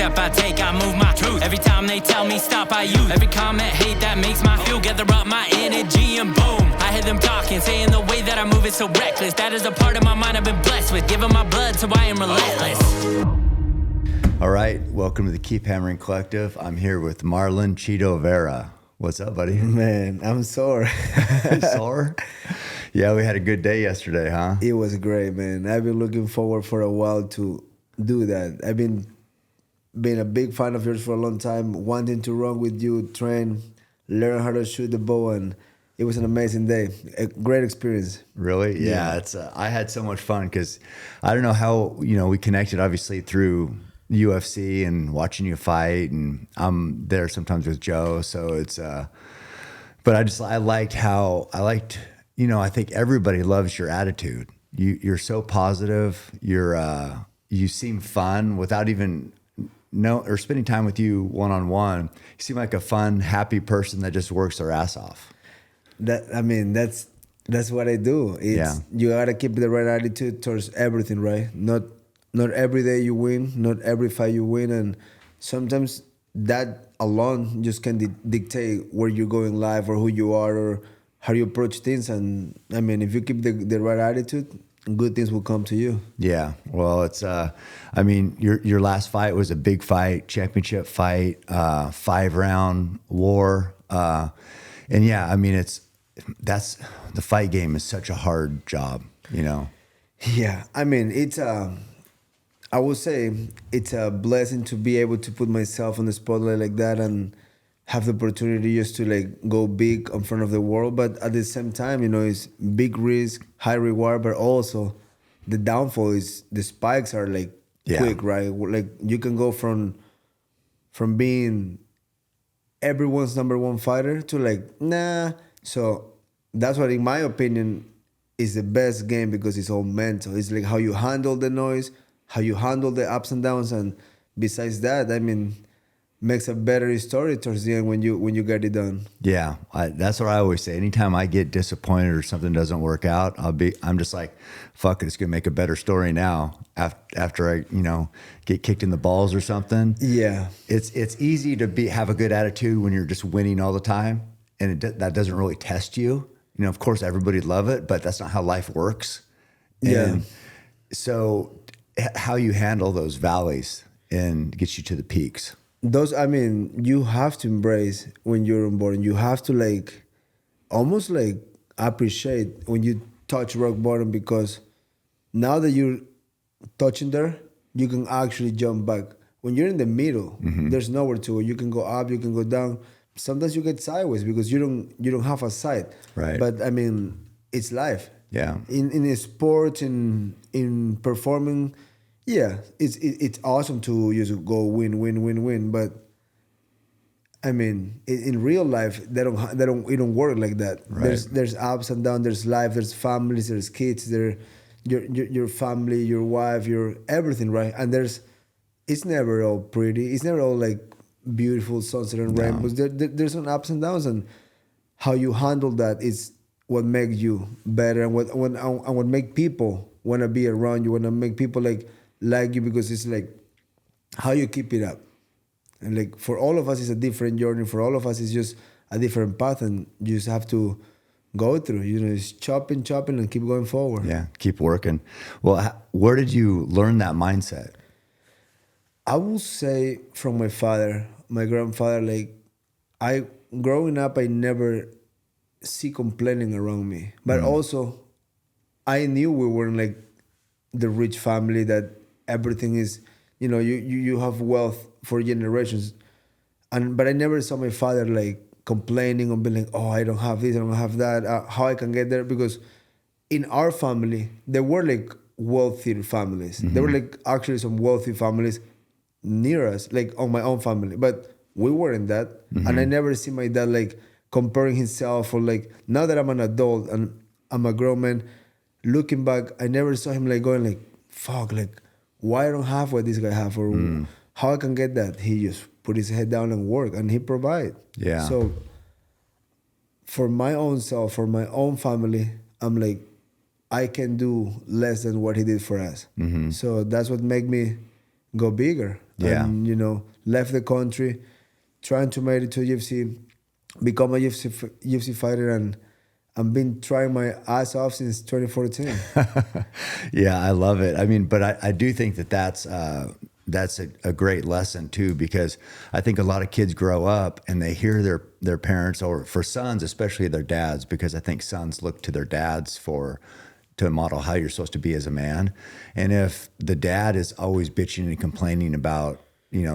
step I take, I move my truth. Every time they tell me stop, I use every comment, hate that makes my feel. Gather up my energy and boom, I hear them talking, saying the way that I move is so reckless. That is a part of my mind I've been blessed with, giving my blood so I am relentless. All right, welcome to the Keep Hammering Collective. I'm here with Marlon Chito Vera. What's up, buddy? Man, I'm sore. Sore? Yeah, we had a good day yesterday, huh? It was great, man. I've been looking forward for a while to do that. I've been a big fan of yours for a long time, wanting to run with you, train, learn how to shoot the bow, and it was an amazing day. A great experience. Really? Yeah. It's. I had so much fun because I don't know how we connected. Obviously through UFC and watching you fight, and I'm there sometimes with Joe. So it's. But I liked. I think everybody loves your attitude. You're so positive. You seem fun without even spending time with you one-on-one. You seem like a fun, happy person that just works their ass off. That's what I do. You gotta keep the right attitude towards everything, right? Not every day you win, not every fight you win, and sometimes that alone just can dictate where you're going live or who you are or how you approach things. And if you keep the right attitude, good things will come to you. Yeah. Well, it's your last fight was a big fight, championship fight, 5-round war. That's the fight game is such a hard job, Yeah. I would say it's a blessing to be able to put myself on the spotlight like that and have the opportunity just to go big in front of the world. But at the same time, it's big risk, high reward, but also the downfall is the spikes are quick, right? You can go from being everyone's number one fighter to nah. So that's what, in my opinion, is the best game because it's all mental. It's how you handle the noise, how you handle the ups and downs, and besides that, makes a better story towards the end when you get it done. Yeah, that's what I always say. Anytime I get disappointed or something doesn't work out, I'm just like, fuck it, it's gonna make a better story now. After I get kicked in the balls or something. Yeah, it's easy to have a good attitude when you're just winning all the time, and that doesn't really test you. Of course, everybody'd love it, but that's not how life works. And so, how you handle those valleys and get you to the peaks. You have to embrace when you're on board, and you have to almost appreciate when you touch rock bottom, because now that you're touching there, you can actually jump back. When you're in the middle, there's nowhere to go. You can go up, you can go down. Sometimes you get sideways because you don't have a sight. Right. But it's life. Yeah. In a sport, in performing. Yeah, it's awesome to just go win. But in real life, it don't work like that. Right. There's ups and downs. There's life. There's families. There's kids. There, your family, your wife, your everything, right? And it's never all pretty. It's never all beautiful sunset and rainbows. There's some ups and downs, and how you handle that is what makes you better, and what make people want to be around you. Want to make people like you, because it's how you keep it up. And for all of us, it's a different journey. For all of us, it's just a different path, and you just have to go through. It's chopping, and keep going forward. Yeah, keep working. Well, where did you learn that mindset? I will say from my father, my grandfather. Growing up, I never see complaining around me, but also I knew we weren't the rich family that everything is, you have wealth for generations. But I never saw my father complaining or being oh, I don't have this, I don't have that, how I can get there. Because in our family, there were wealthy families. There were actually some wealthy families near us, on my own family. But we weren't that. And I never see my dad comparing himself, or now that I'm an adult and I'm a grown man, looking back, I never saw him going fuck, why I don't have what this guy have, or how I can get that. He just put his head down and work, and he provide. Yeah. So for my own self, for my own family, I'm I can do less than what he did for us. So that's what make me go bigger. Yeah. And, left the country, trying to make it to UFC, become a UFC fighter, and I've been trying my ass off since 2014. Yeah, I love it. I mean, but I do think that's a great lesson too, because I think a lot of kids grow up and they hear their parents, or for sons, especially their dads, because I think sons look to their dads to model how you're supposed to be as a man. And if the dad is always bitching and complaining about,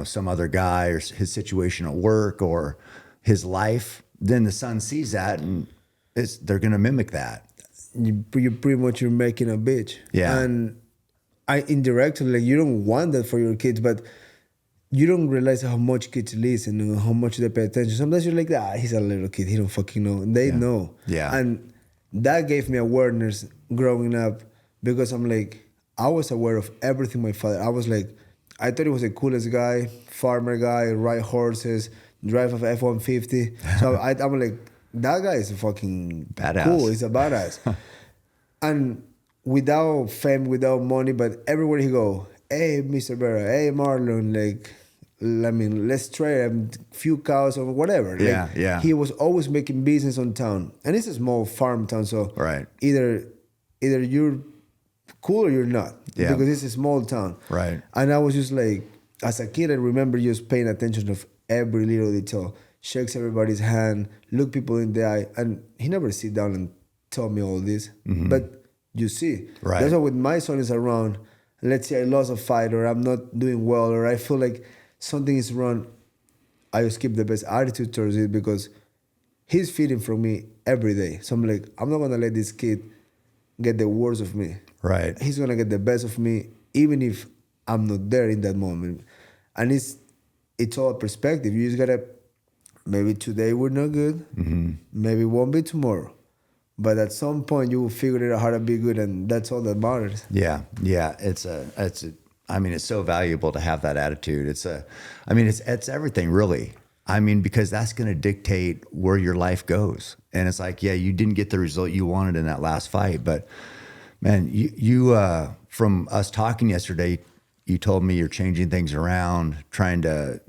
some other guy or his situation at work or his life, then the son sees that and they're going to mimic that. You pretty much you're making a bitch. Yeah. And I indirectly, like, you don't want that for your kids, but you don't realize how much kids listen and how much they pay attention. Sometimes you're like, he's a little kid, he don't fucking know. And they know. Yeah. And that gave me awareness growing up, because I'm like, I was aware of everything my father. I was like, I thought he was the coolest guy, farmer guy, ride horses, drive a F-150. So I'm like, that guy is fucking badass. Cool. He's a badass. And without fame, without money, but everywhere he go, hey, Mr. Vera, hey, Marlon, like, let's trade a few cows or whatever. Yeah, like, he was always making business on town. And it's a small farm town, so right. either you're cool or you're not. Yeah. Because it's a small town. Right. And I was just like, as a kid, I remember just paying attention of every little detail. Shakes everybody's hand, look people in the eye. And he never sit down and tell me all this. Mm-hmm. But you see. Right. That's why when my son is around, let's say I lost a fight or I'm not doing well or I feel like something is wrong, I just keep the best attitude towards it, because he's feeding from me every day. So I'm like, I'm not going to let this kid get the worst of me. Right. He's going to get the best of me, even if I'm not there in that moment. And it's all perspective. You just got to, maybe today we're not good. Mm-hmm. Maybe it won't be tomorrow. But at some point you will figure out how to be good, and that's all that matters. Yeah. It's so valuable to have that attitude. It's everything really. I mean, because that's going to dictate where your life goes. And it's like, yeah, you didn't get the result you wanted in that last fight, but man, you from us talking yesterday, you told me you're changing things around, trying to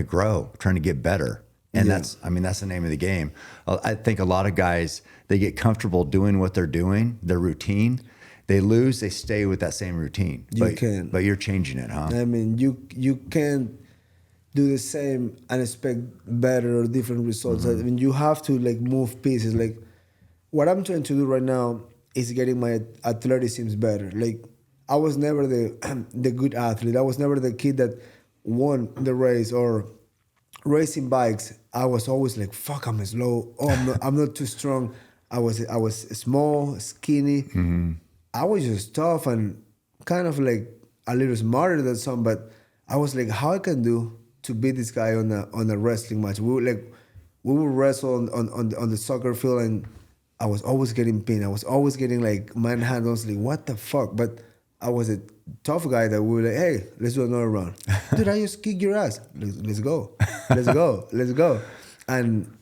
grow, trying to get better. And that's the name of the game. I think a lot of guys, they get comfortable doing what they're doing, their routine. They lose, they stay with that same routine. But you're changing it, huh? I mean, you can't do the same and expect better or different results. Mm-hmm. I mean, you have to like move pieces. Like what I'm trying to do right now is getting my athleticism better. Like I was never the good athlete. I was never the kid that won the race or racing bikes. I was always like, fuck, I'm slow. Oh, I'm not too strong. I was small, skinny. Mm-hmm. I was just tough and kind of like a little smarter than some, but I was like, how I can do to beat this guy on a wrestling match? We would wrestle on the soccer field, and I was always getting pinned. I was always getting like manhandled. I was like, what the fuck? But I was a tough guy that we were like, hey, let's do another round. Dude, I just kick your ass. Let's go. Let's go. Let's go. And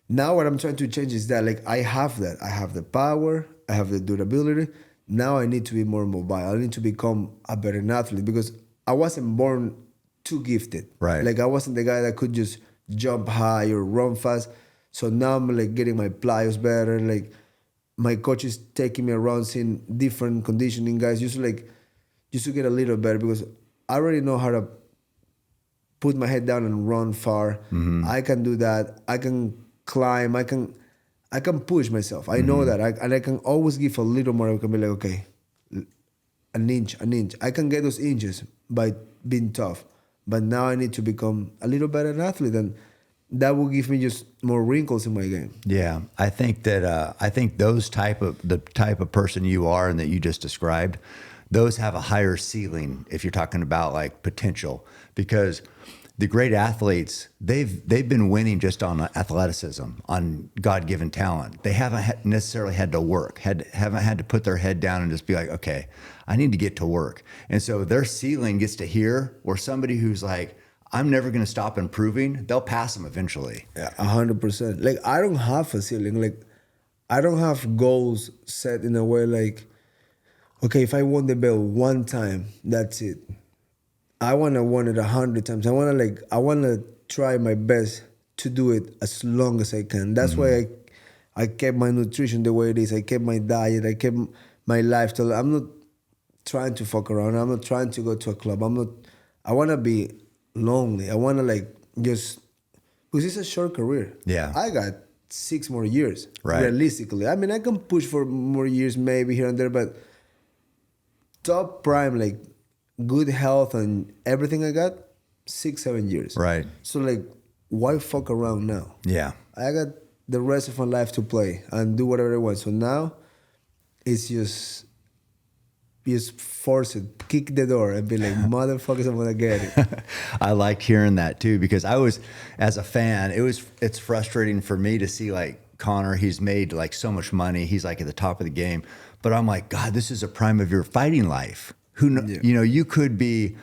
now what I'm trying to change is that like I have that. I have the power. I have the durability. Now I need to be more mobile. I need to become a better athlete because I wasn't born too gifted. Right. Like I wasn't the guy that could just jump high or run fast. So now I'm like getting my plyos better. Like my coach is taking me around seeing different conditioning guys just to get a little better because I already know how to put my head down and run far. Mm-hmm. I can do that. I can climb. I can push myself. I know that. I can always give a little more. I can be like, okay, an inch. I can get those inches by being tough. But now I need to become a little better athlete, and that will give me just more wrinkles in my game. Yeah, I think that the type of person you are and that you just described, those have a higher ceiling if you're talking about like potential, because the great athletes, they've been winning just on athleticism, on God-given talent. They haven't necessarily had to work, haven't had to put their head down and just be like, okay, I need to get to work. And so their ceiling gets to here, where somebody who's like, I'm never going to stop improving, they'll pass them eventually. Yeah, 100%. Like, I don't have a ceiling. Like, I don't have goals set in a way like, okay, if I won the belt one time, that's it. I wanna want it 100 times. I wanna try my best to do it as long as I can. That's why I kept my nutrition the way it is. I kept my diet. I kept my lifestyle. I'm not trying to fuck around. I'm not trying to go to a club. I wanna be lonely. I wanna just because it's a short career. Yeah. I got 6 more years. Right. Realistically. I mean, I can push for more years maybe here and there, but top prime, good health and everything I got, 6-7 years. Right. So why fuck around now? Yeah. I got the rest of my life to play and do whatever I want. So now it's just force it, kick the door and be like, motherfuckers, I'm gonna get it. I liked hearing that too, because I was, as a fan, it's frustrating for me to see Conor, he's made so much money. He's at the top of the game. But I'm like, God, this is a prime of your fighting life. You could be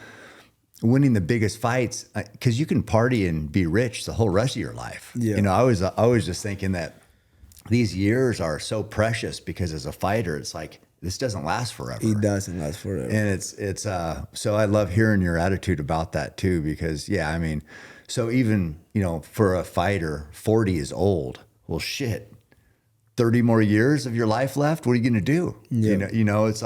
winning the biggest fights because you can party and be rich the whole rest of your life. Yeah. I was just thinking that these years are so precious because as a fighter, it's this doesn't last forever. It doesn't last forever. And it's so I love hearing your attitude about that too, because so even, for a fighter, 40 is old. Well, shit, 30 more years of your life left. What are you going to do? Yeah. It's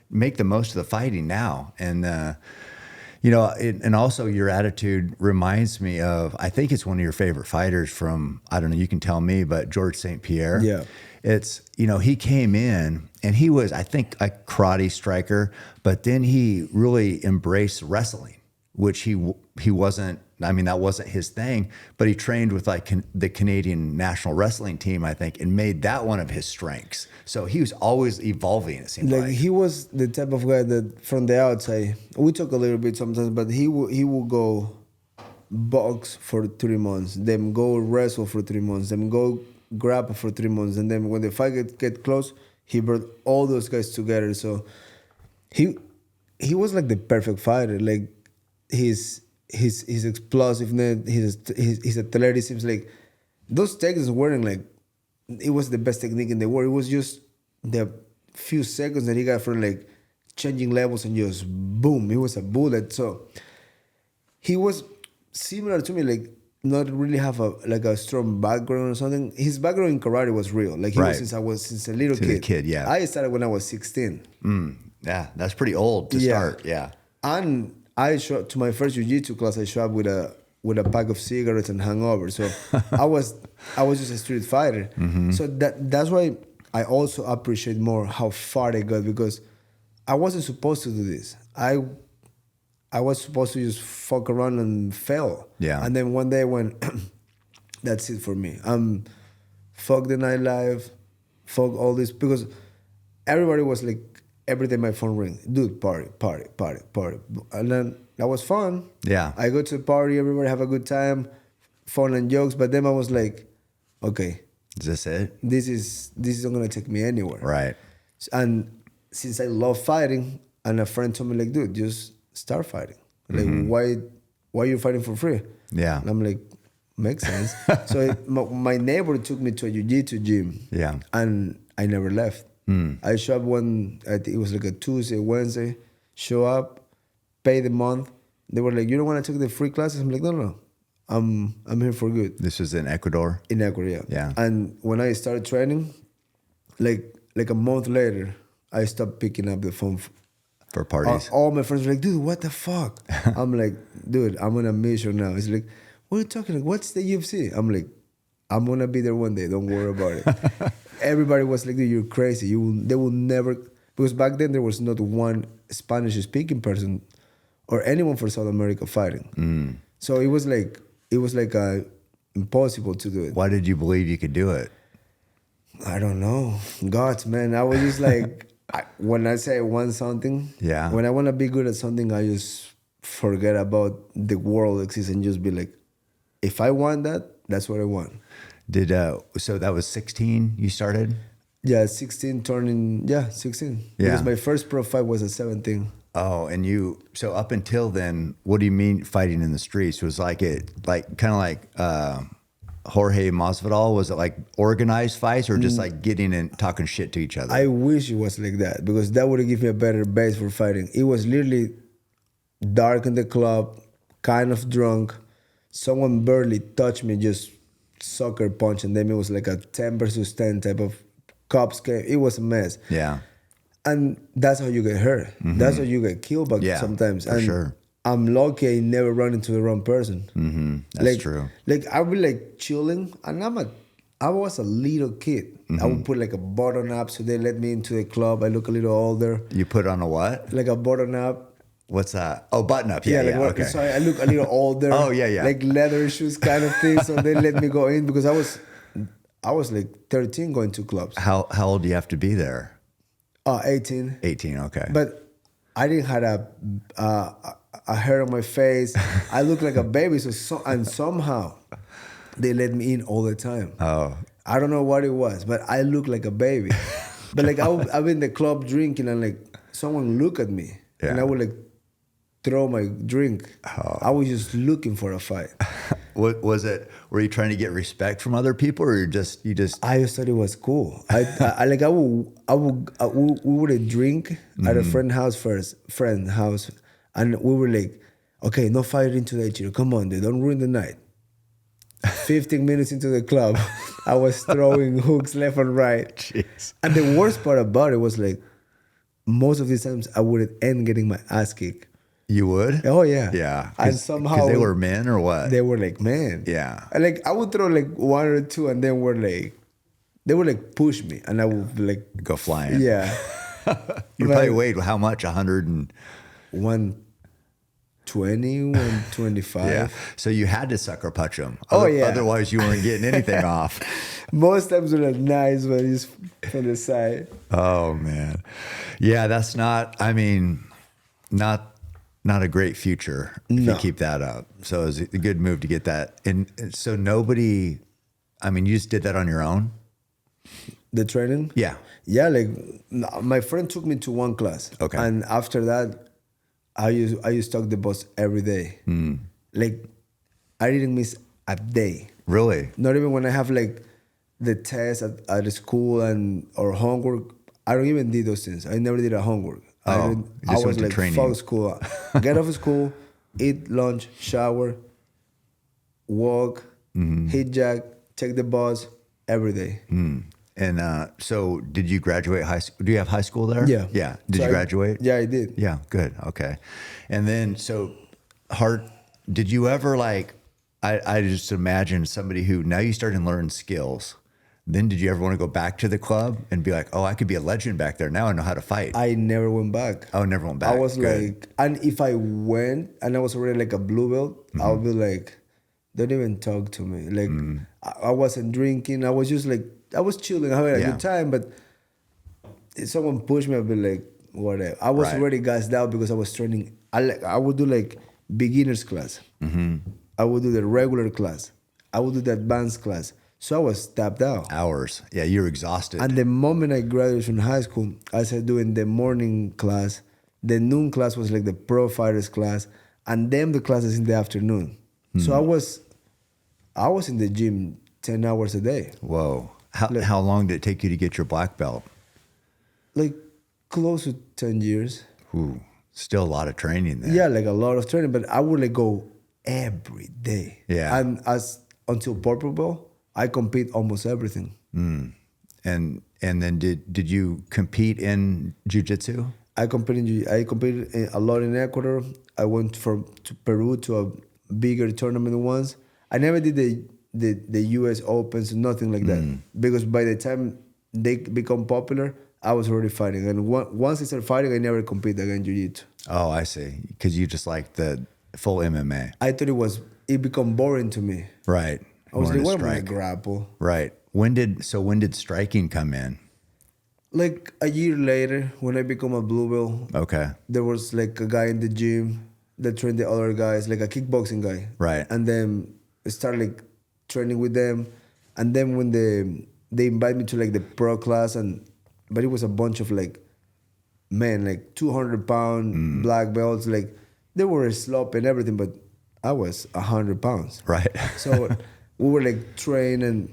make the most of the fighting now. And, and also your attitude reminds me of, I think it's one of your favorite fighters from, I don't know, you can tell me, but George St. Pierre. Yeah. It's, he came in and he was, I think, a karate striker, but then he really embraced wrestling, which he wasn't, that wasn't his thing, but he trained with the Canadian national wrestling team, I think, and made that one of his strengths. So he was always evolving, it seemed like. He was the type of guy that from the outside, we talk a little bit sometimes, but he will go box for 3 months, then go wrestle for 3 months, then go grapple for 3 months, and then when the fight get close, he brought all those guys together. So he was the perfect fighter. His explosiveness, his athleticism, those techniques weren't it was the best technique in the world. It was just the few seconds that he got for changing levels and just boom, it was a bullet. So he was similar to me, not really have a strong background or something. His background in karate was real. He right. was since a little kid. Yeah. I started when I was 16. Yeah, that's pretty old to start. Yeah. And I showed to my first jiu-jitsu class. I showed up with a pack of cigarettes and hangover. So I was just a street fighter. Mm-hmm. So that's why I also appreciate more how far I got, because I wasn't supposed to do this. I was supposed to just fuck around and fail. Yeah. And then one day I went, that's it for me. Fuck the nightlife, fuck all this, because everybody was every day my phone ring, dude, party. And then that was fun. Yeah. I go to the party, everybody have a good time, fun and jokes. But then I was okay. Is this it? This is not gonna take me anywhere. Right. And since I love fighting, and a friend told me dude, just start fighting. Why are you fighting for free? Yeah. And I'm makes sense. So my neighbor took me to a jiu-jitsu gym. Yeah. And I never left. I show up I think it was a Tuesday, Wednesday, show up, pay the month. They were you don't want to take the free classes? I'm no. I'm here for good. This was in Ecuador? In Ecuador, yeah. Yeah. And when I started training, a month later, I stopped picking up the phone for parties. All my friends were dude, what the fuck? I'm dude, I'm on a mission now. It's what are you talking about? What's the UFC? I'm I'm gonna be there one day. Don't worry about it. Everybody was dude, you're crazy. They will never, because back then there was not one Spanish speaking person or anyone for South America fighting. So it was impossible to do it. Why did you believe you could do it? I don't know. God, man, I was just when I say I want something, when I want to be good at something, I just forget about the world exists and just be if I want that, that's what I want. So that was 16 you started? Yeah, 16 turning, 16. Yeah. Because my first pro fight was at 17. Oh, and so up until then, what do you mean fighting in the streets? Was kind of like Jorge Masvidal? Was it organized fights or just getting and talking shit to each other? I wish it was like that, because that would have given me a better base for fighting. It was literally dark in the club, kind of drunk. Someone barely touched me, just sucker punch, and then it was like a 10 versus 10 type of cops game. It was a mess. Yeah. And that's how you get hurt. That's how you get killed sometimes. For and sure. I'm lucky I never run into the wrong person. That's true. Like I'll be like chilling, and I was a little kid. I would put like a button up, so they let me into the club. I look a little older. You put on a what? Like a button up. What's that? Oh, button up. Yeah, like okay. So I look a little older. Oh, yeah. Like leather shoes kind of thing. So they let me go in because I was like 13 going to clubs. How old do you have to be there? 18. 18, okay. But I didn't have a hair on my face. I looked like a baby. And somehow they let me in all the time. Oh. I don't know what it was, but I look like a baby. But like I've been in the club drinking, and like someone look at me, and I would like throw my drink. Oh. I was just looking for a fight. What was it? Were you trying to get respect from other people, or you just? I just thought it was cool. We would drink at a friend's house, and we were like, okay, no fighting today, Chito. Come on, dude, don't ruin the night. 15 minutes into the club, I was throwing hooks left and right. Jeez. And the worst part about it was like, most of these times I would end getting my ass kicked. You would? Oh yeah. Yeah. And somehow because they were men or what? They were like men. Yeah. And like I would throw like one or two, and then they would like push me, and I would like go flying. Yeah. You probably weighed how much? 100 and 120, 125. Yeah. So you had to sucker punch them. Yeah. Otherwise, you weren't getting anything off. Most times they're like nice, but just from the side. Oh man. Yeah, that's not. I mean, not a great future if you keep that up. So it's a good move to get that. And so nobody. I mean, you just did that on your own. The training? Yeah. Yeah, like my friend took me to one class. Okay. And after that, I used to talk the bus every day. Like I didn't miss a day. Really? Not even when I have like the test at the school or homework. I don't even do those things. I never did a homework. I was like, fuck school. Get off of school, eat lunch, shower, walk, hit jack, take the bus every day. And so did you graduate high school? Do you have high school there? Yeah. Yeah. Did you graduate? Yeah, I did. Yeah, good. Okay. And then, did you ever like, I just imagine somebody who, now you start to learn skills. Then did you ever want to go back to the club and be like, oh, I could be a legend back there. Now I know how to fight. I never went back. Oh, never went back. I was like, and if I went and I was already like a blue belt, I would be like, don't even talk to me. Like, I wasn't drinking. I was just like, I was chilling, having a good time, but if someone pushed me, I'd be like, whatever. I was already gassed out because I was training. I would do like beginner's class. I would do the regular class. I would do the advanced class. So I was tapped out. Hours. Yeah, you're exhausted. And the moment I graduated from high school, I started doing the morning class. The noon class was like the pro fighters class, and then the classes in the afternoon. So I was in the gym 10 hours a day. Whoa. How long did it take you to get your black belt? Like close to 10 years. Ooh, still a lot of training there. Yeah, like a lot of training, but I would like go every day. Yeah. And until purple belt, I compete almost everything. And then did you compete in jiu-jitsu? I competed a lot in Ecuador. I went to Peru to a bigger tournament once. I never did the US Opens, nothing like that. Because by the time they become popular, I was already fighting. And once I started fighting, I never competed against jiu-jitsu. Oh, I see. Because you just like the full MMA. I thought it become boring to me. Right. I was like, what am I gonna grapple? Right. When did striking come in? Like a year later, when I become a blue belt. Okay. There was like a guy in the gym that trained the other guys, like a kickboxing guy. Right. And then I started like training with them. And then when they invited me to like the pro class, but it was a bunch of like men, like 200-pound black belts. Like they were sloppy and everything, but I was 100 pounds. Right. So we were like trained, and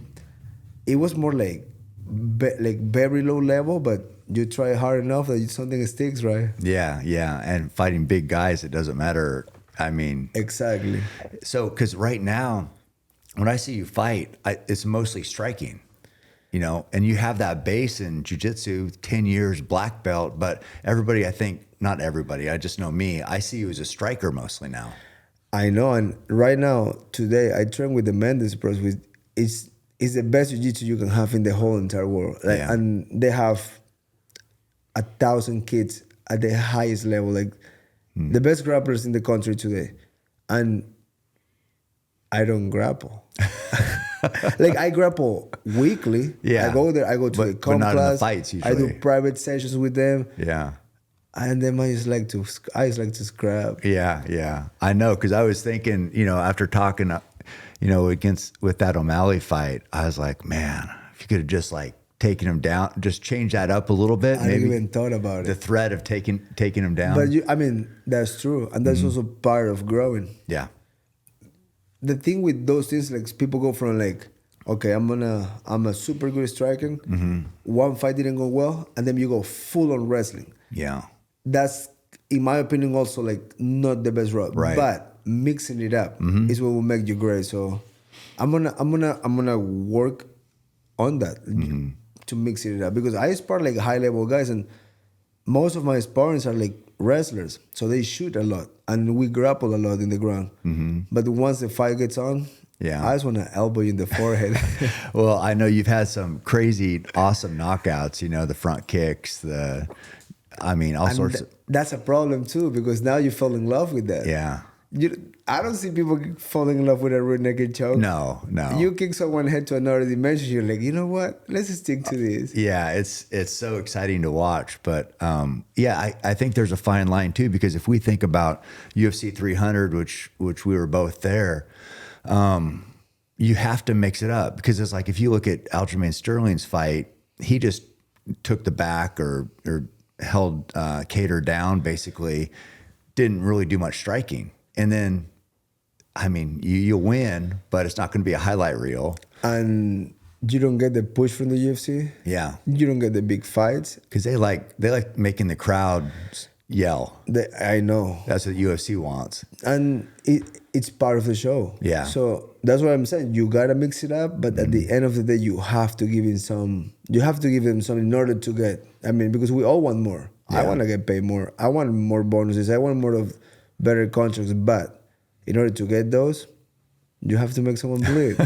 it was more like very low level, but you try hard enough that something sticks, right? Yeah, yeah. And fighting big guys, it doesn't matter. I mean, Exactly. so because right now, when I see you fight, it's mostly striking, and you have that base in jiu-jitsu, 10 years black belt, but everybody, I think, not everybody, I just know me, I see you as a striker mostly now. I know, and right now, today, I train with the Mendes Bros. It's the best jiu-jitsu you can have in the whole entire world. Yeah. And they have 1,000 kids at the highest level, like the best grapplers in the country today. And I don't grapple. Like I grapple weekly. Yeah. I go there, I go to the comp not in the class. fights I do usually. private sessions with them. Yeah. And then I just like to scrap. Yeah, yeah. I know, because I was thinking, after talking, with that O'Malley fight, I was like, man, if you could have just like taken him down, just change that up a little bit. I maybe didn't even thought about the it. threat of taking him down. But that's true. And that's also part of growing. Yeah. The thing with those things, like people go from like, okay, I'm a super good striker. One fight didn't go well, and then you go full on wrestling. Yeah. That's, in my opinion, also like not the best route. Right. But mixing it up is what will make you great. So I'm gonna work on that to mix it up, because I spar like high level guys, and most of my sparrings are like wrestlers, so they shoot a lot and we grapple a lot in the ground. But once the fight gets on, Yeah. I just want to elbow you in the forehead. Well, I know you've had some crazy, awesome knockouts. The front kicks, all sorts of. That's a problem too, because now you fall in love with that. Yeah. I don't see people falling in love with a rear naked choke. No. You kick someone head to another dimension, you're like, you know what? Let's just stick to this. Yeah, it's so exciting to watch. But I think there's a fine line too, because if we think about UFC 300, which we were both there, you have to mix it up, because it's like if you look at Aljamain Sterling's fight, he just took the back or held Cater down, basically, didn't really do much striking. And then, you'll win, but it's not going to be a highlight reel. And you don't get the push from the UFC. Yeah. You don't get the big fights. Because they like making the crowd yell. I know. That's what UFC wants. And it's part of the show. Yeah. So that's what I'm saying. You gotta mix it up, but at the end of the day, you have to give him some. You have to give them some in order to get. Because we all want more. Yeah. I want to get paid more. I want more bonuses. I want more of better contracts. But in order to get those, you have to make someone bleed.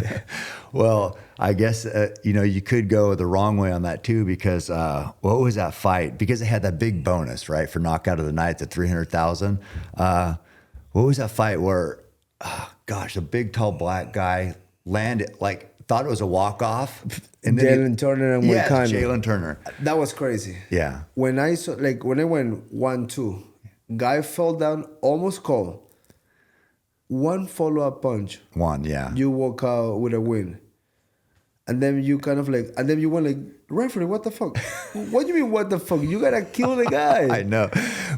Well, I guess you could go the wrong way on that too, because what was that fight? Because they had that big bonus, right, for knockout of the night, the 300,000. What was that fight where, a big tall black guy landed, thought it was a walk off, and then Jalen Turner and Moicano. Jalen Turner. That was crazy. Yeah. When I went 1-2, guy fell down, almost called. One follow-up punch. You walk out with a win. And then you went like, referee, what the fuck? What do you mean, what the fuck? You gotta kill the guy. I know.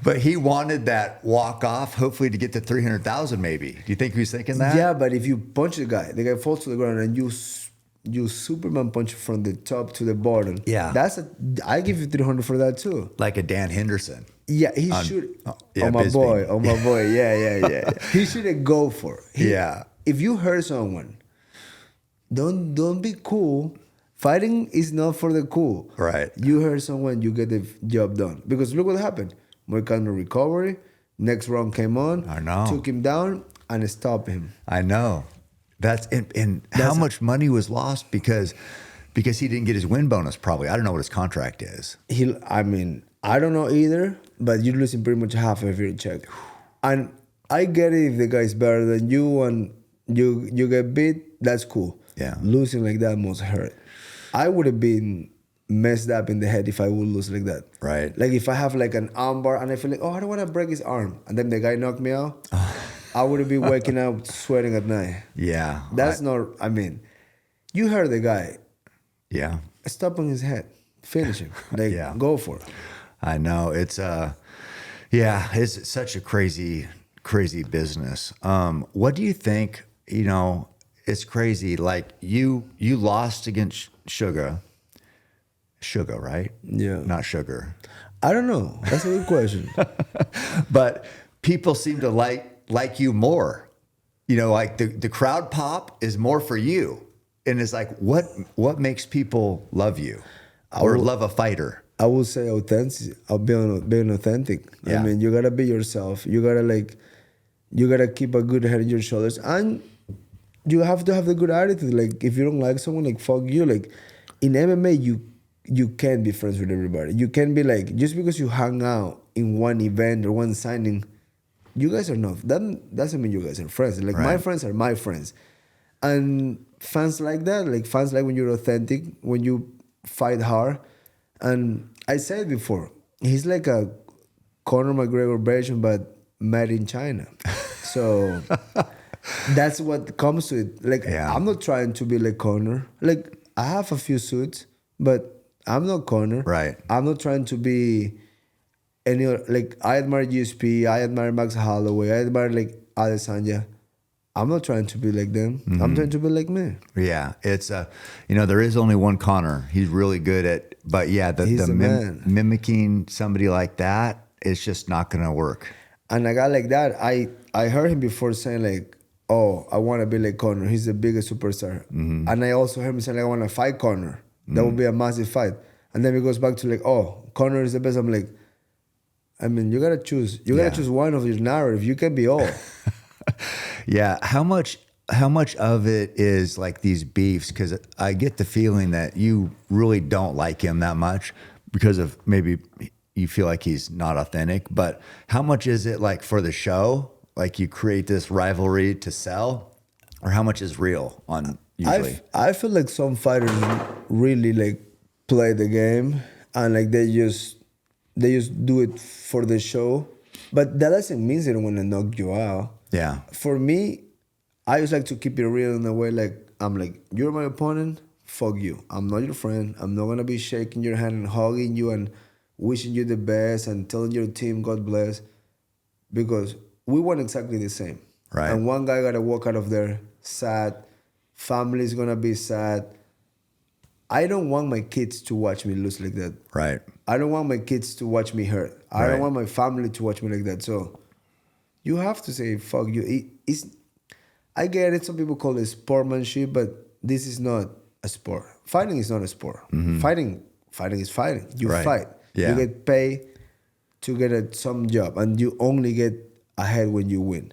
But he wanted that walk off, hopefully to get to 300,000 maybe. Do you think he was thinking that? Yeah, but if you punch the guy falls to the ground, and you Superman punch from the top to the bottom. Yeah. I give you 300 for that too. Like a Dan Henderson. Yeah, he should. Yeah, my Bisping. boy. Yeah. He shouldn't go for it. Yeah. If you hurt someone, don't be cool. Fighting is not for the cool. Right. You hurt someone, you get the job done. Because look what happened. Moicano recovery. Next round came on. I know. Took him down and stopped him. I know. That's how much money was lost because he didn't get his win bonus. Probably, I don't know what his contract is. I don't know either. But you're losing pretty much half of your check. And I get it if the guy's better than you and you get beat. That's cool. Yeah. Losing like that must hurt. I would have been messed up in the head if I would lose like that. Right. Like if I have like an arm bar and I feel like, I don't want to break his arm, and then the guy knocked me out, I would be waking up sweating at night. Yeah. That's not. You heard the guy. Yeah. Stop on his head, finish him. Go for it. I know it's it's such a crazy business. What do you think? It's crazy. Like you lost against Sugar, Sugar, right? Yeah. Not sugar. I don't know. That's a good question. But people seem to like you more. You know, like the crowd pop is more for you. And it's like, what makes people love you or love a fighter? I would say authentic. Being authentic. Yeah. I mean, you gotta be yourself. You gotta keep a good head on your shoulders, and you have to have the good attitude. Like, if you don't like someone, like, fuck you. Like, in MMA, you can't be friends with everybody. You can't be like, just because you hang out in one event or one signing, you guys are not. That doesn't mean you guys are friends. Like, my friends are my friends, and fans like that. Like, fans like when you're authentic, when you fight hard. And I said before, he's like a Conor McGregor version, but made in China. So that's what comes to it. Like, I'm not trying to be like Conor. Like, I have a few suits, but I'm not Conor. Right. I'm not trying to be any other. Like, I admire GSP, I admire Max Holloway, I admire like Adesanya. I'm not trying to be like them. I'm trying to be like me. Yeah, it's there is only one Conor. He's really good at, but yeah, mimicking somebody like that, it's just not gonna work. And a guy like that, I heard him before saying like, "Oh, I want to be like Conor. He's the biggest superstar." And I also heard him saying like, "I want to fight Conor. That would be a massive fight." And then he goes back to like, "Oh, Conor is the best." I'm like, I mean, you gotta choose. You gotta choose one of your narrative. You can be all. Yeah, how much of it is like these beefs? Because I get the feeling that you really don't like him that much because of maybe you feel like he's not authentic. But how much is it like for the show? Like you create this rivalry to sell, or how much is real on usually? I feel like some fighters really like play the game and like they just do it for the show, but that doesn't mean they don't want to knock you out. Yeah. For me, I just like to keep it real in a way like, I'm like, you're my opponent, fuck you. I'm not your friend. I'm not going to be shaking your hand and hugging you and wishing you the best and telling your team God bless, because we want exactly the same. Right. And one guy got to walk out of there sad. Family's going to be sad. I don't want my kids to watch me lose like that. Right. I don't want my kids to watch me hurt. I don't want my family to watch me like that. So you have to say, fuck you. I get it. Some people call it sportsmanship, but this is not a sport. Fighting is not a sport. Fighting is fighting. You fight. Yeah. You get paid to get some job, and you only get ahead when you win.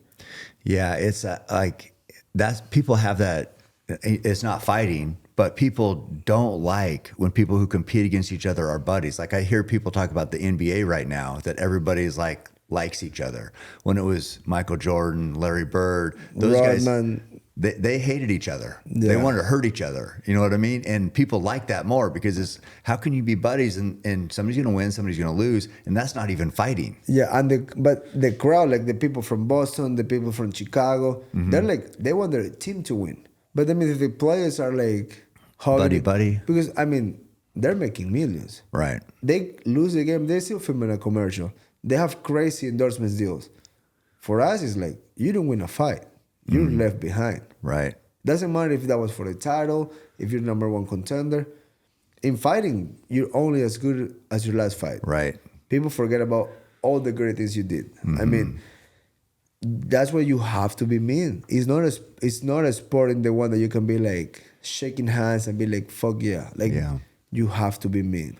Yeah, it's like that's people have that. It's not fighting, but people don't like when people who compete against each other are buddies. Like I hear people talk about the NBA right now, that everybody's like likes each other. When it was Michael Jordan, Larry Bird, those Rodman. guys, they hated each other. Yeah. They wanted to hurt each other. You know what I mean? And people like that more because it's how can you be buddies and somebody's going to win, somebody's going to lose, and that's not even fighting. Yeah, but the crowd, like the people from Boston, the people from Chicago, they're like, they want their team to win. But I mean, if the players are like buddy, because I mean, they're making millions. Right. They lose the game, they still film in a commercial. They have crazy endorsements deals. For us, it's like, you don't win a fight. You're left behind. Right. Doesn't matter if that was for the title, if you're number one contender. In fighting, you're only as good as your last fight. Right. People forget about all the great things you did. I mean, that's why you have to be mean. It's not a sport in the one that you can be like shaking hands and be like, fuck yeah. Like, you have to be mean.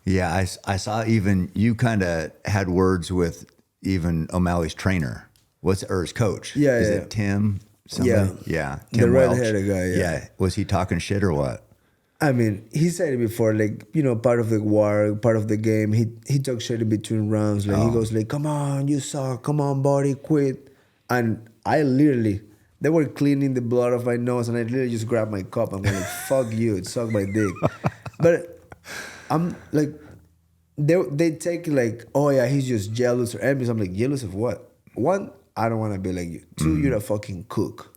Yeah, I saw even you kind of had words with even O'Malley's trainer. Or his coach? Yeah, Is it Tim? Somebody? Yeah. Tim the Welch. red-headed guy. Yeah. Was he talking shit or what? I mean, he said it before, like, you know, part of the war, part of the game. He talks shit in between rounds. Like he goes like, "Come on, you suck. Come on, buddy, quit." And I literally, they were cleaning the blood off my nose, and I literally just grabbed my cup and went like, "Fuck you, it sucked my dick." But I'm like, they take like, "Oh yeah, he's just jealous or envious." I'm like, jealous of what? One, I don't want to be like you. Two, you're a fucking cook.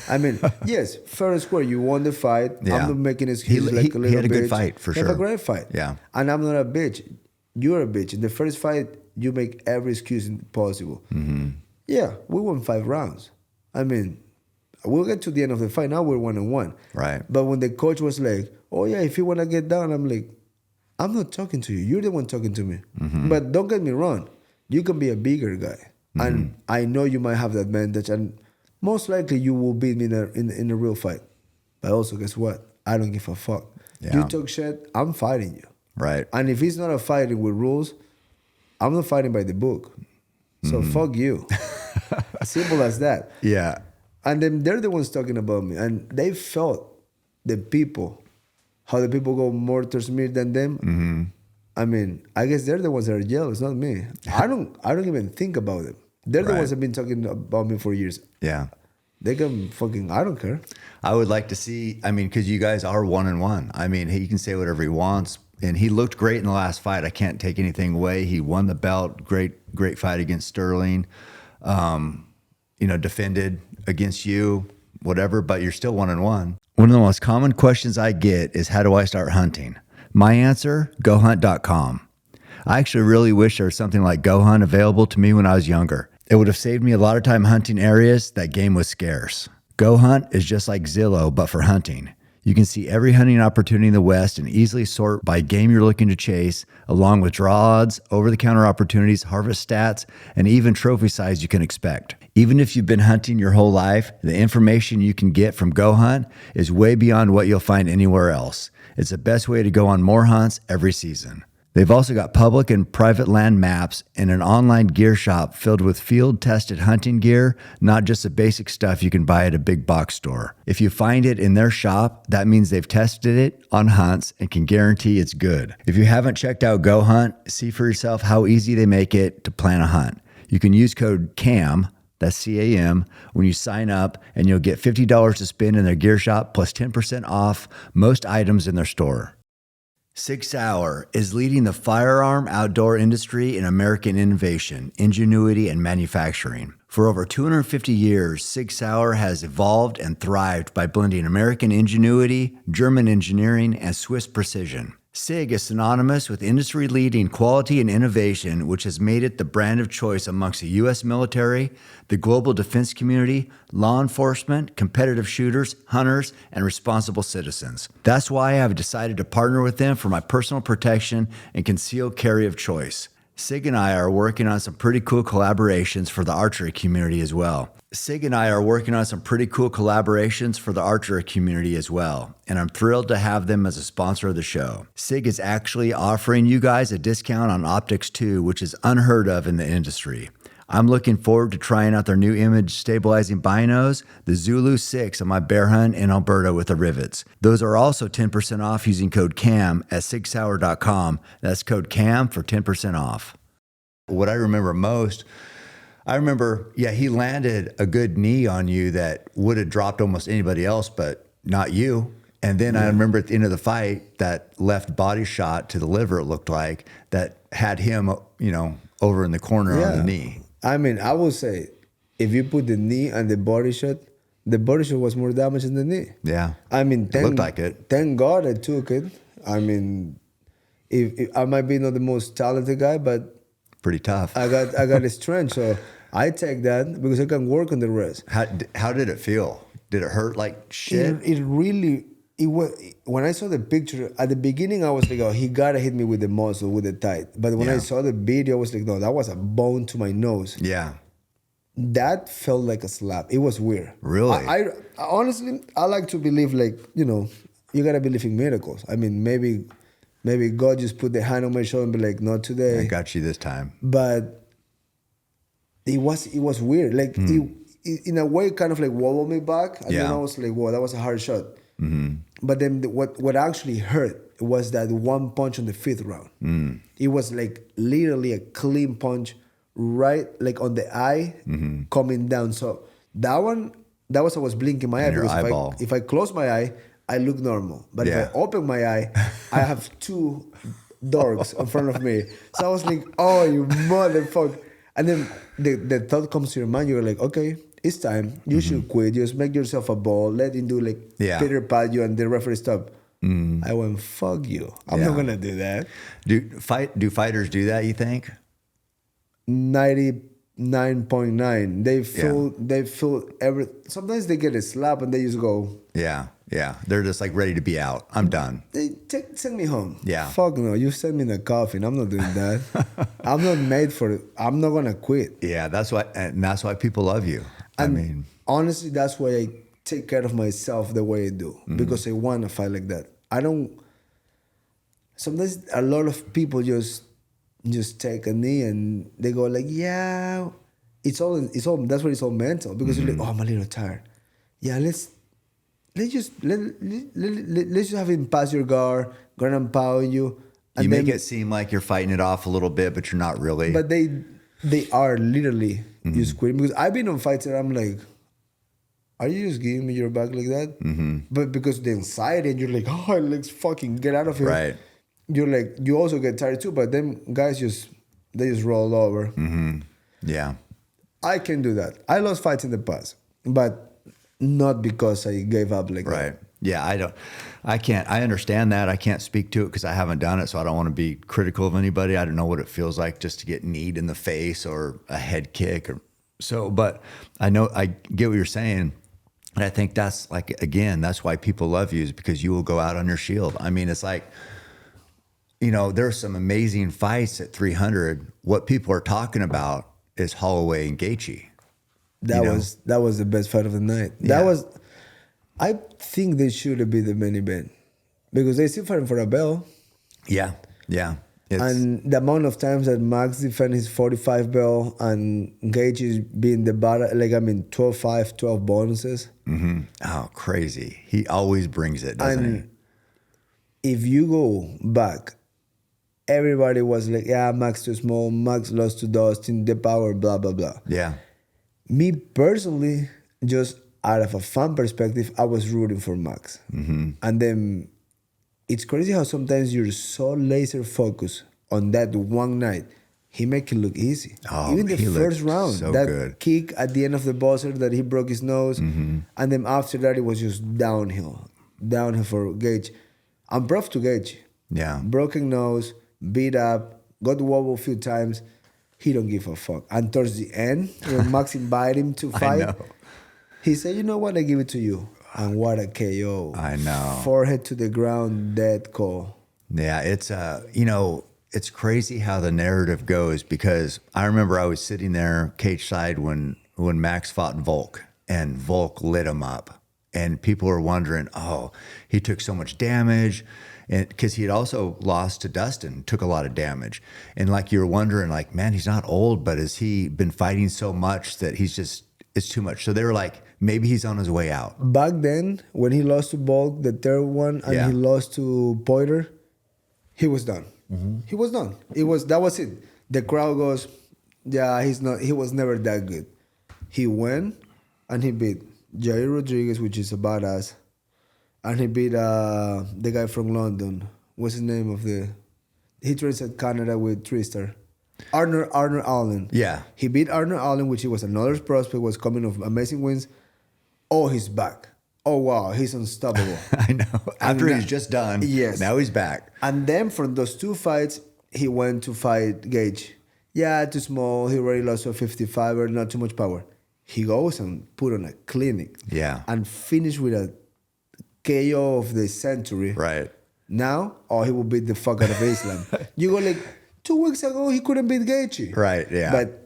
I mean, yes, fair and square. You won the fight. Yeah. I'm not making excuses like a little bitch. He had a good fight, for sure. He had a great fight. Yeah. And I'm not a bitch. You're a bitch. In the first fight, you make every excuse possible. Yeah, we won 5 rounds. I mean, we'll get to the end of the fight. Now we're 1-1. Right. But when the coach was like, "Oh yeah, if you want to get down," I'm like, I'm not talking to you. You're the one talking to me. But don't get me wrong. You can be a bigger guy. And I know you might have the advantage. And most likely you will beat me in a real fight. But also, guess what? I don't give a fuck. Yeah. You talk shit, I'm fighting you. Right. And if it's not a fighting with rules, I'm not fighting by the book. So fuck you. Simple as that. Yeah. And then they're the ones talking about me. And they felt the people, how the people go more towards me than them. I mean, I guess they're the ones that are jealous, not me. I don't even think about them. They're the ones that have been talking about me for years. Yeah. They can fucking, I don't care. I would like to see, I mean, because you guys are 1-1. I mean, he can say whatever he wants. And he looked great in the last fight. I can't take anything away. He won the belt. Great fight against Sterling. Defended against you, whatever, but you're still 1-1. One of the most common questions I get is, how do I start hunting? My answer, gohunt.com. I actually really wish there was something like GoHunt available to me when I was younger. It would have saved me a lot of time hunting areas that game was scarce. GoHunt is just like Zillow, but for hunting. You can see every hunting opportunity in the West and easily sort by game you're looking to chase, along with draw odds, over-the-counter opportunities, harvest stats, and even trophy size you can expect. Even if you've been hunting your whole life, the information you can get from GoHunt is way beyond what you'll find anywhere else. It's the best way to go on more hunts every season. They've also got public and private land maps and an online gear shop filled with field-tested hunting gear, not just the basic stuff you can buy at a big box store. If you find it in their shop, that means they've tested it on hunts and can guarantee it's good. If you haven't checked out GoHunt, see for yourself how easy they make it to plan a hunt. You can use code CAM, that's C-A-M, when you sign up, and you'll get $50 to spend in their gear shop plus 10% off most items in their store. Sig Sauer is leading the firearm outdoor industry in American innovation, ingenuity, and manufacturing. For over 250 years, Sig Sauer has evolved and thrived by blending American ingenuity, German engineering, and Swiss precision. SIG is synonymous with industry-leading quality and innovation, which has made it the brand of choice amongst the U.S. military, the global defense community, law enforcement, competitive shooters, hunters, and responsible citizens. That's why I have decided to partner with them for my personal protection and concealed carry of choice. SIG and I are working on some pretty cool collaborations for the archery community as well. And I'm thrilled to have them as a sponsor of the show. SIG is actually offering you guys a discount on optics too, which is unheard of in the industry. I'm looking forward to trying out their new image stabilizing binos, the Zulu 6 on my bear hunt in Alberta with the rivets. Those are also 10% off using code CAM at sigsauer.com. That's code CAM for 10% off. What I remember most, he landed a good knee on you that would have dropped almost anybody else, but not you. And then I remember at the end of the fight, that left body shot to the liver, it looked like, that had him, over in the corner on the knee. I mean, I will say, if you put the knee and the body shot was more damage than the knee. Yeah. I mean, looked like it. Thank God I took it. I mean, if I might be not the most talented guy, but pretty tough. I got the strength, so I take that because I can work on the rest. How did it feel? Did it hurt like shit? It was, when I saw the picture at the beginning, I was like, oh, he gotta hit me with the muscle, with the tight. But when I saw the video, I was like, no, that was a bone to my nose. Yeah. That felt like a slap. It was weird. Really? I honestly, I like to believe, like, you gotta believe in miracles. I mean, maybe God just put the hand on my shoulder and be like, not today. I got you this time. But it was weird. Like, it, in a way, kind of like wobbled me back. And then I was like, whoa, that was a hard shot. Mm-hmm. But then what actually hurt was that one punch on the 5th round. It was like literally a clean punch right like on the eye coming down. So that was I was blinking my eye because if I close my eye, I look normal. But if I open my eye, I have 2 dogs in front of me. So I was like, oh, you motherfucker. And then the thought comes to your mind, you're like, okay, it's time. You should quit. Just make yourself a ball. Let him do like Peter pat you and the referee stop. I went, fuck you. I'm not gonna do that. Do fighters do that, you think? 90% 9.9. They feel every. Sometimes they get a slap and they just go. Yeah. They're just like ready to be out. I'm done. They send me home. Yeah. Fuck no. You send me in a coffin. I'm not doing that. I'm not made for it. I'm not gonna quit. Yeah, that's why people love you. And honestly, that's why I take care of myself the way I do, because I want to fight like that. I don't. Sometimes a lot of people just take a knee and they go like, yeah, it's all. That's why it's all mental, because you're like, oh, I'm a little tired. Yeah, let's just have him pass your guard, and pound you. And you make it seem like you're fighting it off a little bit, but you're not really. But they are literally just quitting, because I've been on fights that I'm like, are you just giving me your back like that? But because the anxiety, and you're like, oh, let's fucking get out of here. Right. You're like, you also get tired too, but them guys they just roll over. Yeah. I can do that. I lost fights in the past, but not because I gave up like that. Right. Yeah, I can't. I understand that. I can't speak to it because I haven't done it, so I don't want to be critical of anybody. I don't know what it feels like just to get kneed in the face or a head kick or so. But I get what you're saying, and I think that's like, again, that's why people love you, is because you will go out on your shield. I mean, it's like, there's some amazing fights at 300. What people are talking about is Holloway and Gaethje. That was the best fight of the night. Yeah. I think they should have been the main event, because they still fighting for a belt. Yeah. And the amount of times that Max defend his 45 belt and Gaethje is being the bottom, 12-5, 12 bonuses. Oh, crazy. He always brings it, doesn't he? If you go back, everybody was like, yeah, Max too small, Max lost to Dustin, the power, blah, blah, blah. Yeah. Me personally, just out of a fan perspective, I was rooting for Max. And then it's crazy how sometimes you're so laser focused on that one night. He make it look easy. Oh, even the first round, so that good. kick at the end of the buzzer that he broke his nose. And then after that, it was just downhill for Gaethje. I'm proud to Gaethje. Yeah. Broken nose, beat up, got wobble a few times. He don't give a fuck. And towards the end, when Max invited him to fight, he said, you know what, I give it to you. And what a KO. I know. Forehead to the ground, dead call. Yeah, it's it's crazy how the narrative goes, because I remember I was sitting there cage side when Max fought Volk, and Volk lit him up. And people were wondering, oh, he took so much damage. And because he had also lost to Dustin, took a lot of damage. And like you were wondering, like, man, he's not old, but has he been fighting so much that it's too much? So they were like, maybe he's on his way out. Back then, when he lost to Volk, the third one, and he lost to Poiter, he was done. He was done. That was it. The crowd goes, yeah, he was never that good. He went and he beat Jair Rodriguez, which is a badass. And he beat the guy from London. What's the name of he trains at Canada with Tristar. Arnold Allen. Yeah. He beat Arnold Allen, which he was another prospect, was coming off amazing wins. Oh, he's back. Oh, wow, he's unstoppable. I know. After he's just done, now he's back. And then from those two fights, he went to fight Gaethje. Yeah, too small. He already lost to a 55er, not too much power. He goes and put on a clinic. Yeah. And finished with a KO of the century. Right. Now, he will beat the fuck out of Islam. You go like, 2 weeks ago, he couldn't beat Gaethje. Right, yeah. But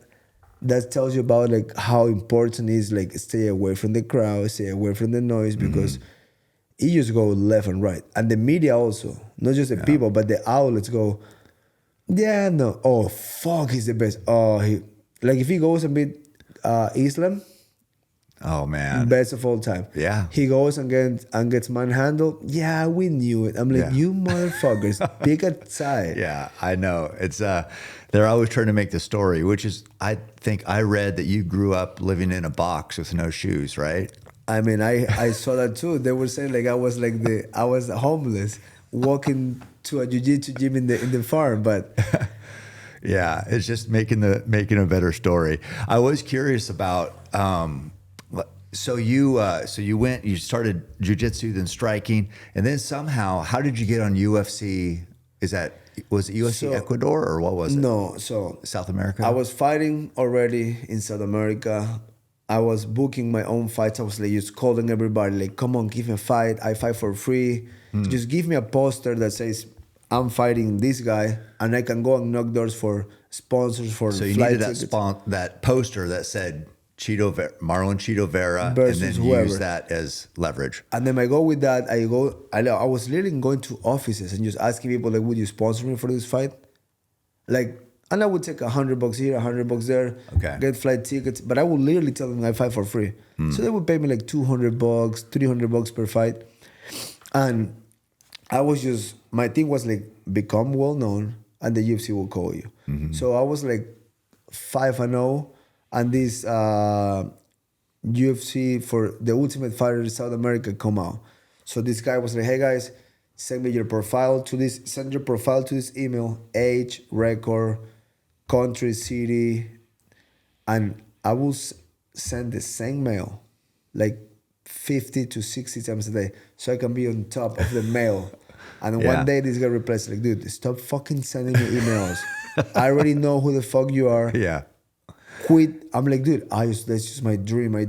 that tells you about like how important it is, like, stay away from the crowd, stay away from the noise, because it just go left and right. And the media also, not just the people, but the outlets go, yeah, no, oh, fuck, he's the best. Oh, if he goes and beat Islam, oh, man. best of all time. Yeah. He goes and gets manhandled. Yeah, we knew it. I'm like, you motherfuckers, pick a side. Yeah, I know. It's they're always trying to make the story, which is, I think I read that you grew up living in a box with no shoes, right? I mean, I saw that too. They were saying like I was homeless walking to a jiu-jitsu gym in the farm, but yeah, it's just making a better story. I was curious about so you started jiu-jitsu, then striking, and then somehow, how did you get on UFC? Is that Was it UFC So- Ecuador or what was it? No, so South America? I was fighting already in South America. I was booking my own fights. I was like just calling everybody, like, come on, give me a fight. I fight for free. Just give me a poster that says I'm fighting this guy, and I can go and knock doors for sponsors for So you flight needed tickets. that poster that said Marlon Chito Vera, Versus and then whoever. use that as leverage. And then I go with that. I was literally going to offices and just asking people, like, would you sponsor me for this fight? Like, and I would take $100 here, $100 there, Okay. get flight tickets. But I would literally tell them I fight for free. So they would pay me like $200, $300 per fight. And I was just, my thing was like, become well known and the UFC will call you. So I was like 5-0, and this UFC for the Ultimate Fighter in South America come out. So this guy was like, hey guys, send your profile to this email, age, record, country, city, and I will send the same mail like 50 to 60 times a day so I can be on top of the mail. And Yeah. one day this guy replies like, dude, stop fucking sending me emails. I already know who the fuck you are. Yeah. Quit. I'm like, dude, that's just my dream. I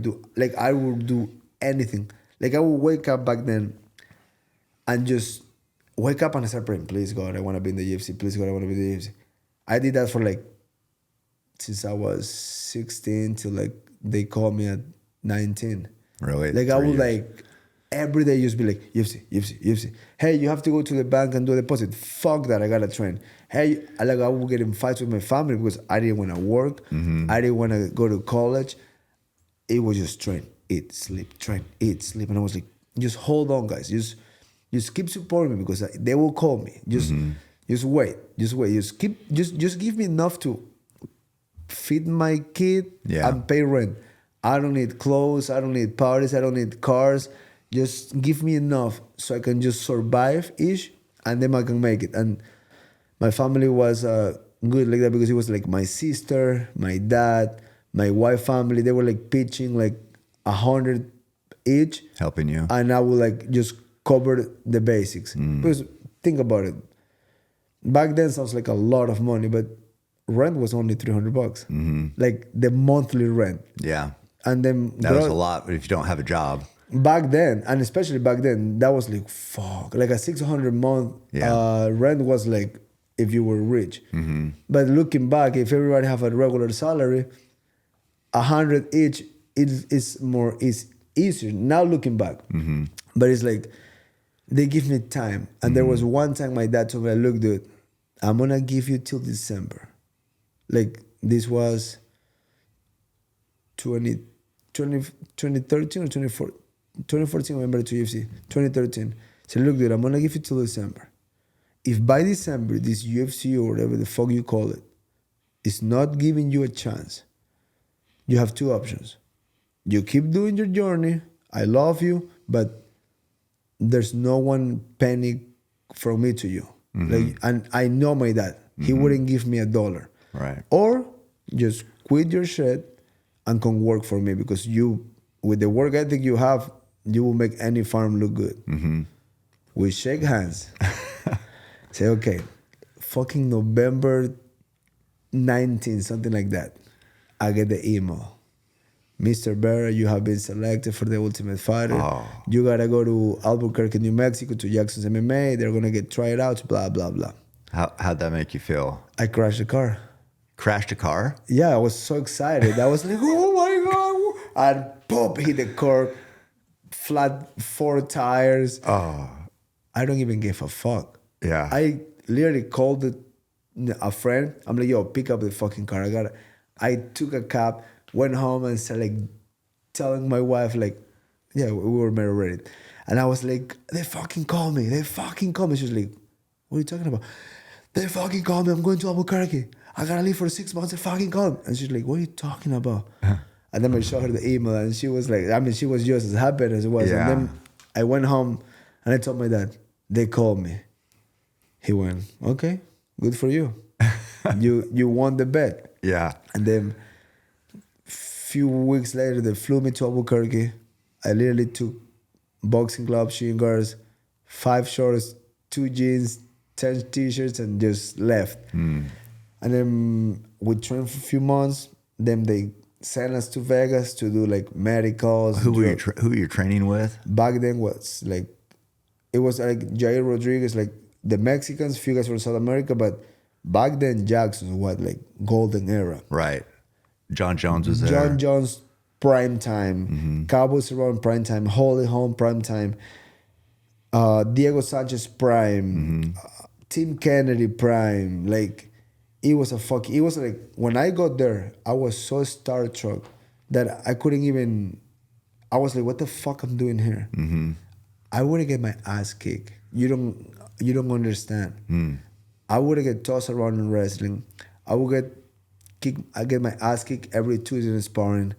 will do anything. Like I would wake up back then and just wake up and I start praying, please God, I want to be in the UFC. Please God, I want to be in the UFC. I did that for like, since I was 16 till like they called me at 19. Really? Like I 3 would years. like every day just be like, UFC. Hey, you have to go to the bank and do a deposit. Fuck that, I gotta train. Hey, I would get in fights with my family because I didn't want to work. I didn't want to go to college. It was just train, eat, sleep, train, eat, sleep. And I was like, just hold on, guys. Just keep supporting me because they will call me. Just wait. Just give me enough to feed my kid and pay rent. I don't need clothes. I don't need parties. I don't need cars. Just give me enough so I can just survive-ish, and then I can make it. And my family was good like that because it was like my sister, my dad, my wife family. They were like pitching like 100 each. Helping you. And I would like just cover the basics. Because think about it. Back then sounds like a lot of money, but rent was only $300. Like the monthly rent. Yeah. And then That was a lot if you don't have a job. back then, and especially back then, that was like fuck. Like a $600 month rent was like if you were rich. But looking back, if everybody have a regular salary, 100 each is easier. Now looking back, but it's like they give me time. And there was one time my dad told me, "Look, dude, I'm gonna give you till December." Like this was 2013 or 2014, I remember to UFC, 2013. So look, dude, I'm gonna give you till December. If by December, this UFC or whatever the fuck you call it, is not giving you a chance, you have two options. You keep doing your journey. I love you, but there's no one penny from me to you. Like, and I know my dad. He wouldn't give me $1. Right. Or just quit your shit and come work for me because you, with the work ethic you have, you will make any farm look good. We shake hands. Say, okay, fucking November 19, something like that. I get the email. Mr. Vera, you have been selected for the Ultimate Fighter. Oh. You gotta go to Albuquerque, New Mexico to Jackson's MMA. They're gonna get tryouts, blah, blah, blah. How'd that make you feel? I crashed the car. Crashed a car? Yeah, I was so excited. I was like, oh my God. And pop, hit the car, flat 4 tires. Oh. I don't even give a fuck. Yeah. I literally called a friend. I'm like, yo, pick up the fucking car. I took a cab, went home and started like telling my wife, like, yeah, we were married. And I was like, they fucking call me. She was like, what are you talking about? They fucking call me. I'm going to Albuquerque. I gotta leave for 6 months. They fucking call me. And she's like, what are you talking about? And then I showed her the email and she was like, I mean, she was just as happy as it was. Yeah. And then I went home and I told my dad, they called me. He went, okay, good for you. You won the bet. Yeah. And then few weeks later, they flew me to Albuquerque. I literally took boxing gloves, shin guards, 5 shorts, 2 jeans, 10 t-shirts and just left. And then we trained for a few months. Then they sent us to Vegas to do like medicals. Who were you training with? Back then was like, it was like Jair Rodriguez, like the Mexicans, few guys from South America, but back then Jackson was what, like golden era. Right. John Jones was there. John Jones prime time, Cowboys around prime time, Holy Home prime time, Diego Sanchez prime, Tim Kennedy prime. Like it was like when I got there, I was so starstruck that I couldn't even. I was like, "What the fuck I'm doing here?" I would get my ass kicked. You don't understand. I would get tossed around in wrestling. I get my ass kicked every Tuesday in sparring.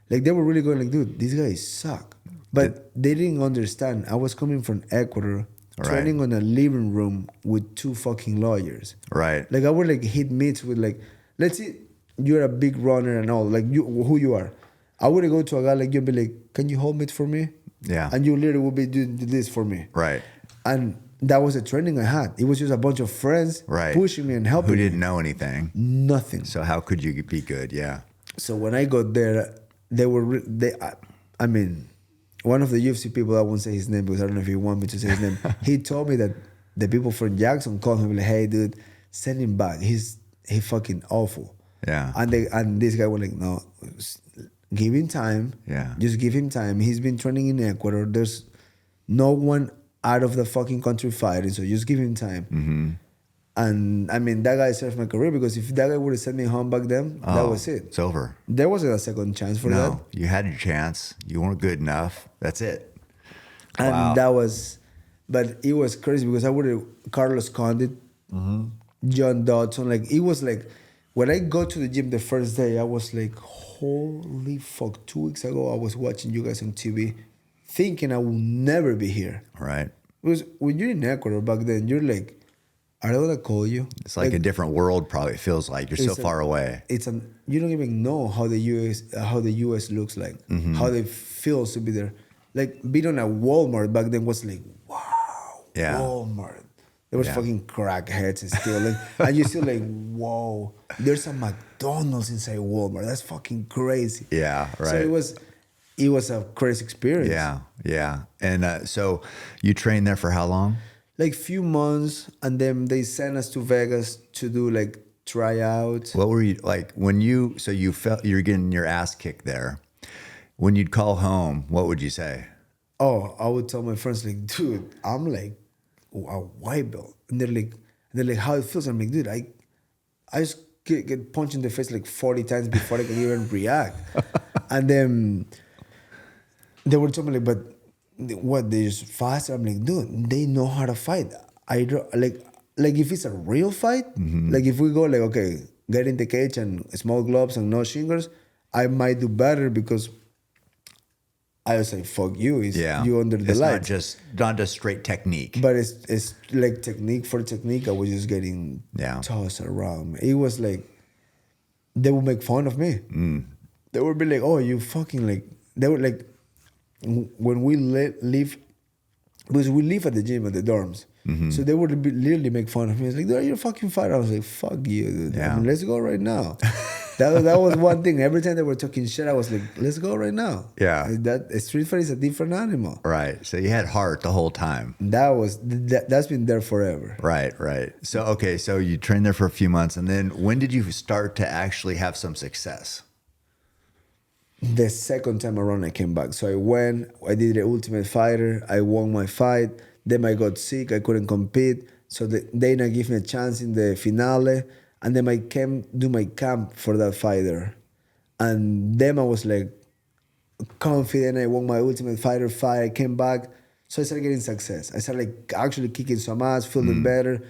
Like they were really going like, dude, these guys suck. But they didn't understand. I was coming from Ecuador, training on a living room with 2 fucking lawyers. Right. Like I would like hit meets with like, let's say you're a big runner and all, like who you are. I would go to a guy like you and be like, can you hold it for me? Yeah. And you literally would be doing this for me. Right. And that was the training I had. It was just a bunch of friends pushing me and helping me. Who didn't know anything. Nothing. So how could you be good? Yeah. So when I got there, I mean, one of the UFC people, I won't say his name because I don't know if he want me to say his name. He told me that the people from Jackson called him like, hey, dude, send him back. He fucking awful. Yeah. And this guy was like, no, give him time. Yeah. Just give him time. He's been training in Ecuador. There's no one out of the fucking country fighting, so just give him time. And I mean, that guy saved my career because if that guy would have sent me home back then, that was it. It's over. There wasn't a second chance for that. No, you had your chance. You weren't good enough. That's it. And that was, but it was crazy because I would have Carlos Condit, John Dodson. Like it was like when I got to the gym the first day, I was like, holy fuck! 2 weeks ago, I was watching you guys on TV, thinking I will never be here. Right. Because when you're in Ecuador back then, you're like, are they gonna call you? It's like a different world. Probably it feels like you're so far away. You don't even know how the US looks like, how it feels to be there. Like being on a Walmart back then was like, wow, Walmart. There was fucking crackheads and stealing, and you still like, whoa, there's a McDonald's inside Walmart. That's fucking crazy. Yeah, right. So it was a crazy experience. Yeah. And so you trained there for how long? Like few months, and then they sent us to Vegas to do like tryouts. What were you like when you felt you're getting your ass kicked there? When you'd call home, what would you say? Oh, I would tell my friends like, dude, I'm like a white belt, and they're like, how it feels? I'm like, dude, I just get punched in the face like 40 times before I can even react, and then they would tell me like, but what, they just faster? I'm like, dude, they know how to fight. I don't like if it's a real fight, like if we go like, okay, get in the cage and small gloves and no shingles, I might do better because I was like, fuck you, you under the lights. It's not just straight technique. But it's like technique for technique. I was just getting tossed around. It was like, they would make fun of me. They would be like, oh, you fucking like, they would like, when we leave, because we live at the gym at the dorms, so they would literally make fun of me. It's like, you're a fucking fighter. I was like, fuck you, dude. Yeah. I mean, let's go right now. that was one thing. Every time they were talking shit, I was like, let's go right now. Yeah. That street fight is a different animal. Right. So you had heart the whole time. That's been there forever. Right. So okay, so you trained there for a few months, and then when did you start to actually have some success? The second time around I came back. So I did the Ultimate Fighter, I won my fight, then I got sick, I couldn't compete. So they not give me a chance in the finale, and then I came do my camp for that fighter. And then I was like confident, I won my Ultimate Fighter fight, I came back. So I started getting success. I started like actually kicking some ass, feeling better.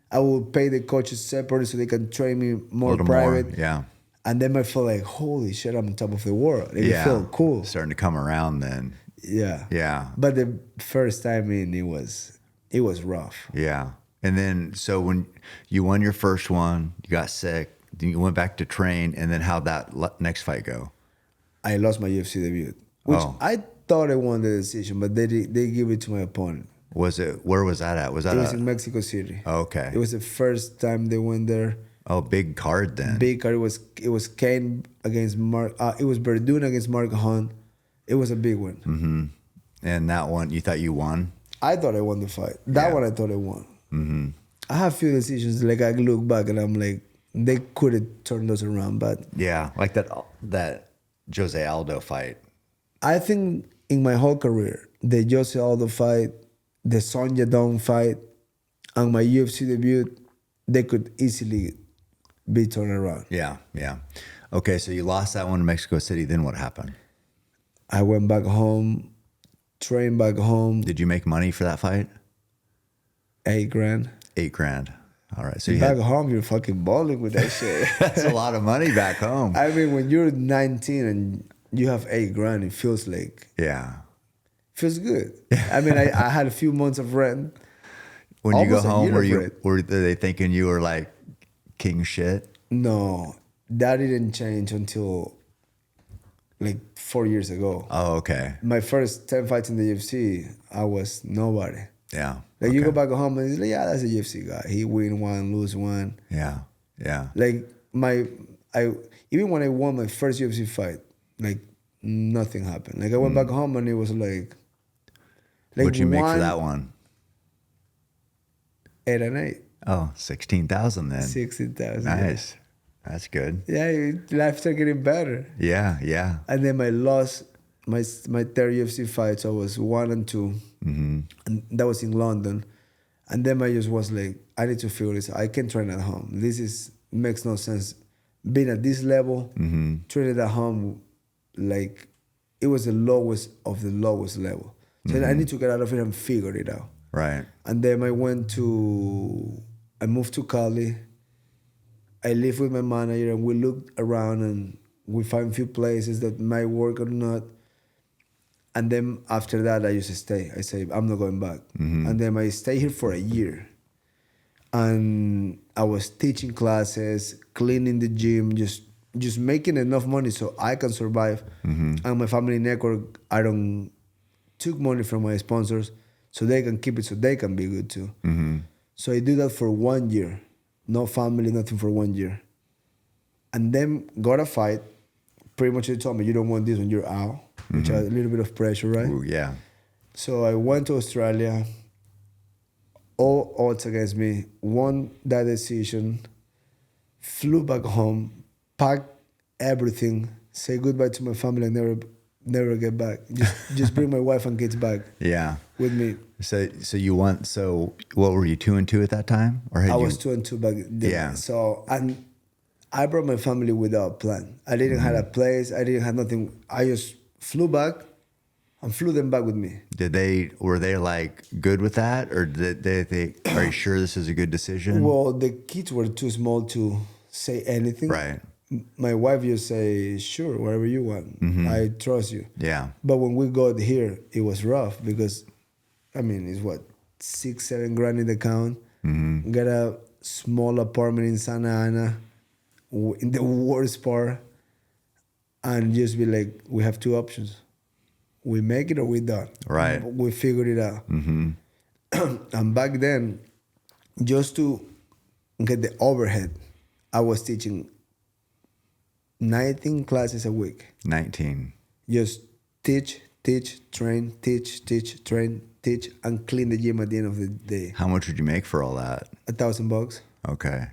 I would pay the coaches separately so they can train me more private. Yeah. And then I felt like, holy shit, I'm on top of the world. It felt cool. Starting to come around then. Yeah. But the first time in, it was rough. Yeah. And then, so when you won your first one, you got sick, then you went back to train, and then how'd that next fight go? I lost my UFC debut, which I thought I won the decision, but they gave it to my opponent. Where was that at? Was that It was in Mexico City. Okay. It was the first time they went there. Oh, big card then. Big card. It was Kane against Mark. It was Verdun against Mark Hunt. It was a big one. Mm-hmm. And that one, you thought you won? I thought I won the fight. That one I thought I won. Mm-hmm. I have few decisions. Like I look back and I'm like, they could have turned those around, but Yeah, like that Jose Aldo fight. I think in my whole career, the Jose Aldo fight, the Son Yadong fight, and my UFC debut, they could easily be turned around. Yeah, yeah. Okay, so you lost that one in Mexico City. Then what happened? I went back home, trained back home, Did you make money for that fight? $8,000. $8,000. All right. So you Back had, home, you're fucking balling with that shit. that's a lot of money back home. I mean, when you're 19 and you have $8,000, it feels feels good. I mean, I had a few months of rent. When you go Almost a home, year of were they thinking you were like king shit? No, that didn't change until like 4 years ago. Oh, okay. My first 10 fights in the UFC, I was nobody. Yeah. Like you okay. go back home and it's like, yeah, that's a UFC guy. He win one, lose one. Yeah. Yeah. Like even when I won my first UFC fight, like nothing happened. Like I went back home and it was like What'd you make for that one? 8 and 8. Oh, 16,000 then. 60,000. Nice. That's good. Yeah, life started getting better. Yeah. Yeah. And then my third UFC fight, so I was 1 and 2. Mm-hmm. And that was in London. And then I just was like, I need to figure this out. I can't train at home. Makes no sense. Being at this level, training at home, like it was the lowest of the lowest level. So I need to get out of it and figure it out. Right. And then I moved to Cali. I lived with my manager and we looked around and we found a few places that might work or not. And then after that, I used to stay. I say, I'm not going back. And then I stayed here for a year. And I was teaching classes, cleaning the gym, just making enough money so I can survive. And my family network, I don't took money from my sponsors so they can keep it so they can be good too. So I did that for 1 year. No family, nothing for 1 year. And then got a fight. Pretty much they told me, you don't want this when you're out, which had a little bit of pressure, right? Ooh, yeah. So I went to Australia. All odds against me. Won that decision. Flew back home. Packed everything. Say goodbye to my family and never get back. Just bring my wife and kids back. Yeah. With me. So you won. So what were you 2-2 at that time, or I was 2-2 back then. Yeah. So and I brought my family without a plan. I didn't have a place. I didn't have nothing. I just flew back and flew them back with me. Were they like good with that, or did they are you sure this is a good decision? Well, the kids were too small to say anything. Right. My wife just say, sure, whatever you want. I trust you. Yeah. But when we got here, it was rough because, I mean, it's what, 6-7 grand in the account. Got a small apartment in Santa Ana, in the worst part, and just be like, we have two options. We make it or we done. Right. We figured it out. And back then, just to get the overhead, I was teaching 19 classes a week. 19. Just teach, train, teach, train, teach, and clean the gym at the end of the day. How much would you make for all that? $1,000. Okay.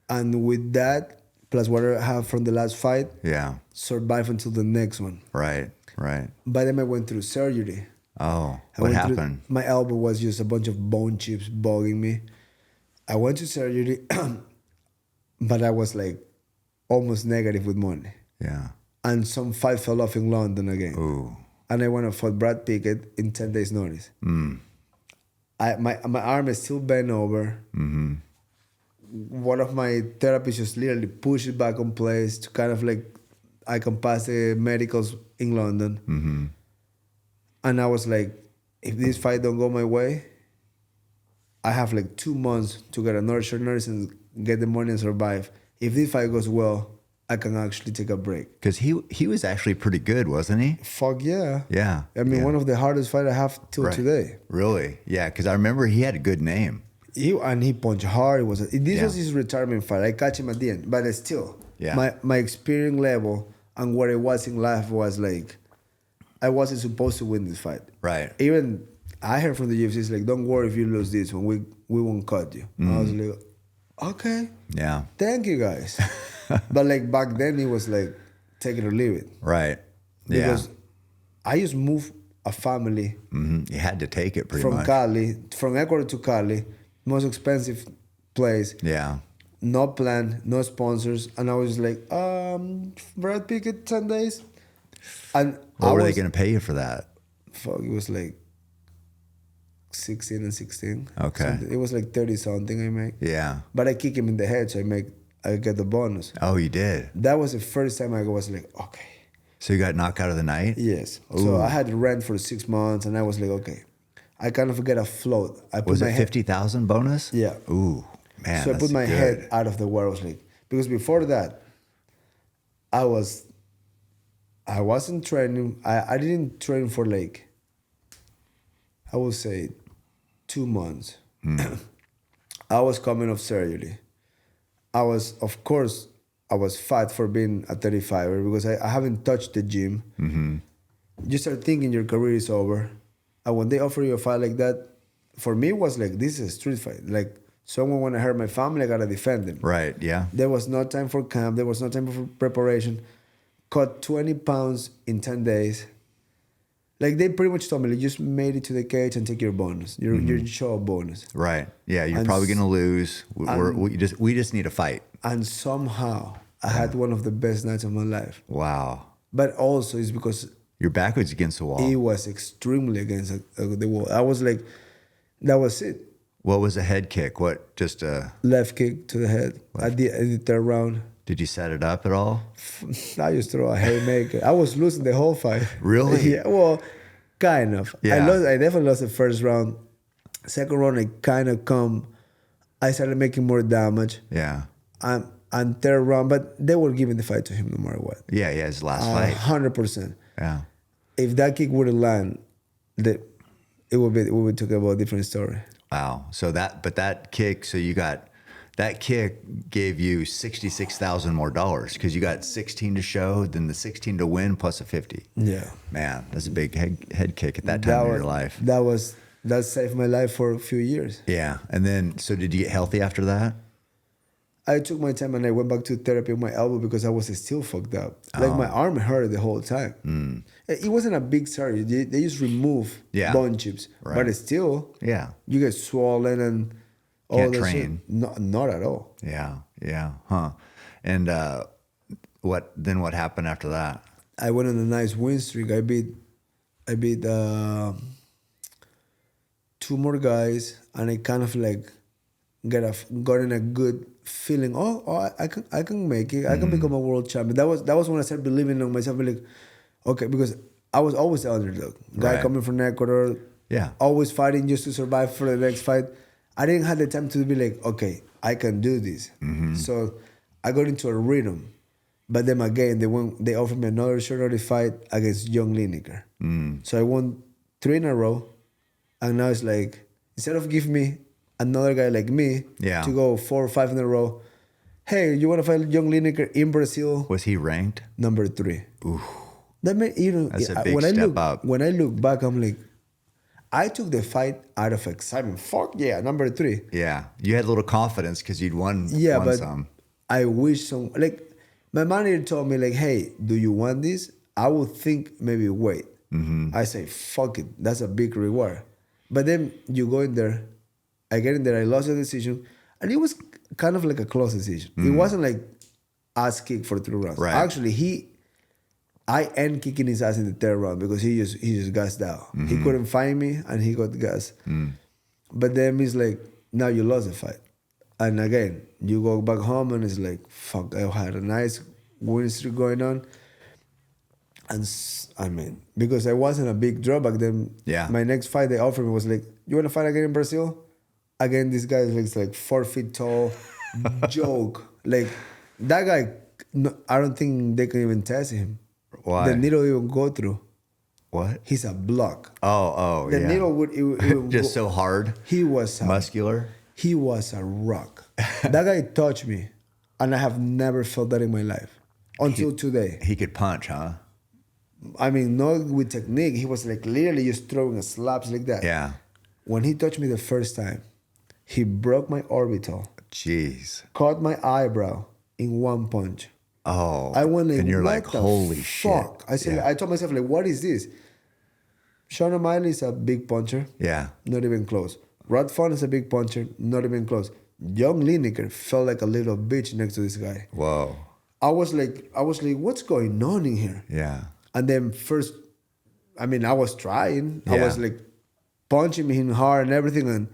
And with that, plus what I have from the last fight, Yeah. survive until the next one. Right. Right. By then I went through surgery. Oh, what happened? My elbow was just a bunch of bone chips bugging me. I went to surgery, but I was like almost negative with money. Yeah. And some fight fell off in London again. Ooh. And I went and fought Brad Pickett in 10 days' notice. My arm is still bent over. One of my therapists just literally pushed it back on place to kind of like I can pass the medicals in London. And I was like, if this fight don't go my way, I have like 2 months to get another short notice and get the money and survive. If this fight goes well, I can actually take a break. Because he was actually pretty good, wasn't he? Fuck yeah. Yeah. I mean, yeah. one of the hardest fights I have till today. Really? Yeah, because I remember he had a good name. He punched hard. This Yeah. was his retirement fight. I catch him at the end, but still, Yeah. my experience level and where I was in life was like, I wasn't supposed to win this fight. Right. Even I heard from the UFC, it's like, don't worry if you lose this one, we won't cut you. I was like, okay, Yeah. thank you guys. But like back then, it was like, take it or leave it. Right. Yeah. Because I just moved a family You had to take it pretty from much. Cali, from Ecuador to Cali, most expensive place. Yeah. No plan, no sponsors, and I was like, Brad Pickett 10 days. And What were they going to pay you for that? Fuck, it was like 16 and 16. Okay. Something. It was like 30 something I make. Yeah. But I kick him in the head, so I get the bonus. Oh, you did? That was the first time I was like, okay. So you got knocked out of the night? Yes. Ooh. So I had rent for 6 months, and I was like, okay. I kind of get afloat. Was it 50,000 bonus? Yeah. Ooh, man. So I put that's my good. head out of the water. I was like, because before that, I wasn't training. I didn't train for like, I would say 2 months. I was coming off surgery. Of course, I was fat for being a 35er because I haven't touched the gym. You start thinking your career is over. And when they offer you a fight like that, for me, it was like, this is a street fight. Like, someone want to hurt my family, I got to defend them. Right, yeah. There was no time for camp. There was no time for preparation. Cut 20 pounds in 10 days. Like, they pretty much told me, like, just made it to the cage and take your bonus, your show bonus. Right. Yeah, you're And probably going to lose. We just need a fight. And somehow, I had one of the best nights of my life. Wow. But also, it's because You're backwards against the wall. he was extremely against the wall. I was like, that was it. What was a head kick? What, just Left kick to the head at the third round. did you set it up at all? I just throw a haymaker. I was losing the whole fight. Really? Yeah, well, kind of. Yeah. I definitely lost the first round. Second round, I kind of I started making more damage. Yeah. And third round, but they were giving the fight to him no matter what. Yeah, his last fight. 100%. Yeah. If that kick would have landed, we would talk about a different story. Wow. So that kick, that kick gave you $66,000 more because you got 16 to show, then the 16 to win plus a 50. Yeah. Man, that's a big head kick at that time of your life. That saved my life for a few years. Yeah. And then, so did you get healthy after that? I took my time and I went back to therapy on my elbow because I was still fucked up. Like my arm hurt the whole time. It wasn't a big surgery. They just remove bone chips. Right. But still, Yeah. you get swollen and all Can't that train. shit. No, not at all. Yeah. Yeah. Huh. And what happened after that? I went on a nice win streak. I beat 2 more guys, and I kind of like got in a good feeling. Oh, I can make it. I can become a world champion. That was when I started believing in myself. Like, okay, because I was always the underdog. Guy Right. coming from Ecuador. Yeah. Always fighting just to survive for the next fight. I didn't have the time to be like, okay, I can do this. So I got into a rhythm. But then again, they offered me another short notice fight against Young Lineker. So I won 3 in a row. And now it's like, instead of giving me another guy like me to go 4 or 5 in a row, hey, you want to fight Young Lineker in Brazil? Was he ranked? Number 3. Ooh. That meant, That's a big step up. When I look back, I'm like, I took the fight out of excitement. Fuck yeah, number 3. Yeah. You had a little confidence because you'd won But some. I wish my manager told me like, hey, do you want this? I would think maybe wait. I say, fuck it. That's a big reward. But then you go in there, I get in there, I lost the decision. And it was kind of like a close decision. It wasn't like ass kick for 3 rounds. Right. Actually, I end kicking his ass in the 3rd round because he just gassed out. He couldn't find me and he got gas. But then it's like, now you lost the fight. And again, you go back home and it's like, fuck, I had a nice win streak going on. And I mean, because I wasn't a big draw back then, my next fight they offered me was like, you want to fight again in Brazil? Again, this guy looks like 4 feet tall, joke. Like, that guy No, I don't think they can even test him. Why? The needle even go through. What? He's a block. Oh, The yeah. needle would it Just so hard. He was Muscular. He was a rock. That guy touched me, and I have never felt that in my life until today. He could punch, huh? I mean, not with technique. He was like literally just throwing slaps like that. Yeah. When he touched me the first time, he broke my orbital, Jeez. caught my eyebrow in one punch. Oh. I went like, and you're what like, the holy fuck? shit. I said, Yeah. I told myself, like, what is this? Sean O'Malley is a big puncher. Yeah. Not even close. Rod Font is a big puncher. Not even close. Young Lineker felt like a little bitch next to this guy. Whoa. I was like, what's going on in here? Yeah. And then first, I mean, I was trying. I Yeah. was like punching him hard and everything. And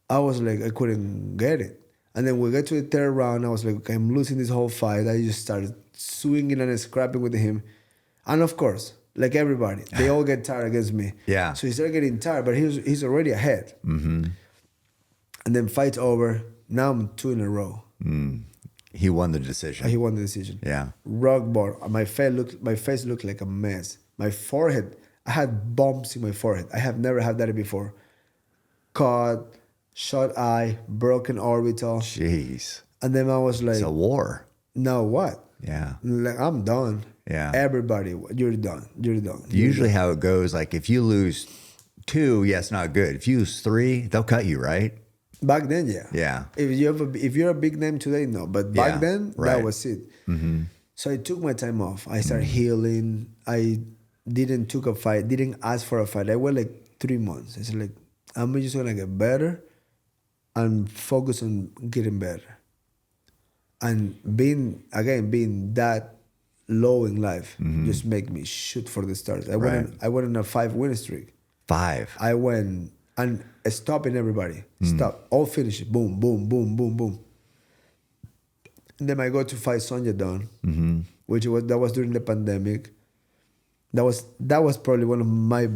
I was like, I couldn't get it. And then we get to the third round. I was like, okay, I'm losing this whole fight. I just started swinging and scrapping with him. And of course, like everybody, they all get tired against me. Yeah. So he started getting tired, but he's already ahead. Mm-hmm. And then fight's over. Now I'm 2 in a row. He won the decision. He won the decision. Yeah. Rock bottom. My face looked like a mess. My forehead, I had bumps in my forehead. I have never had that before. Cut, shut eye, broken orbital. Jeez. And then I was like, It's a war. now what? Yeah. Like, I'm done. Yeah. Everybody, you're done. You're done. Usually how it goes, like if you lose 2, yeah, it's not good. If you lose 3, they'll cut you, right? Back then, yeah. Yeah. If you're a big name today, no. But back Yeah, then, right. that was it. Mm-hmm. So I took my time off. I started healing. I didn't took a fight. Didn't ask for a fight. I went like 3 months. I said like, I'm just gonna get better and focus on getting better. And being that low in life just make me shoot for the stars. I went on a 5-win streak. 5. I went and stopping everybody. Stop. All finish. Boom, boom, boom, boom, boom. And then I got to fight Sonja Dawn, which was during the pandemic. That was probably one of my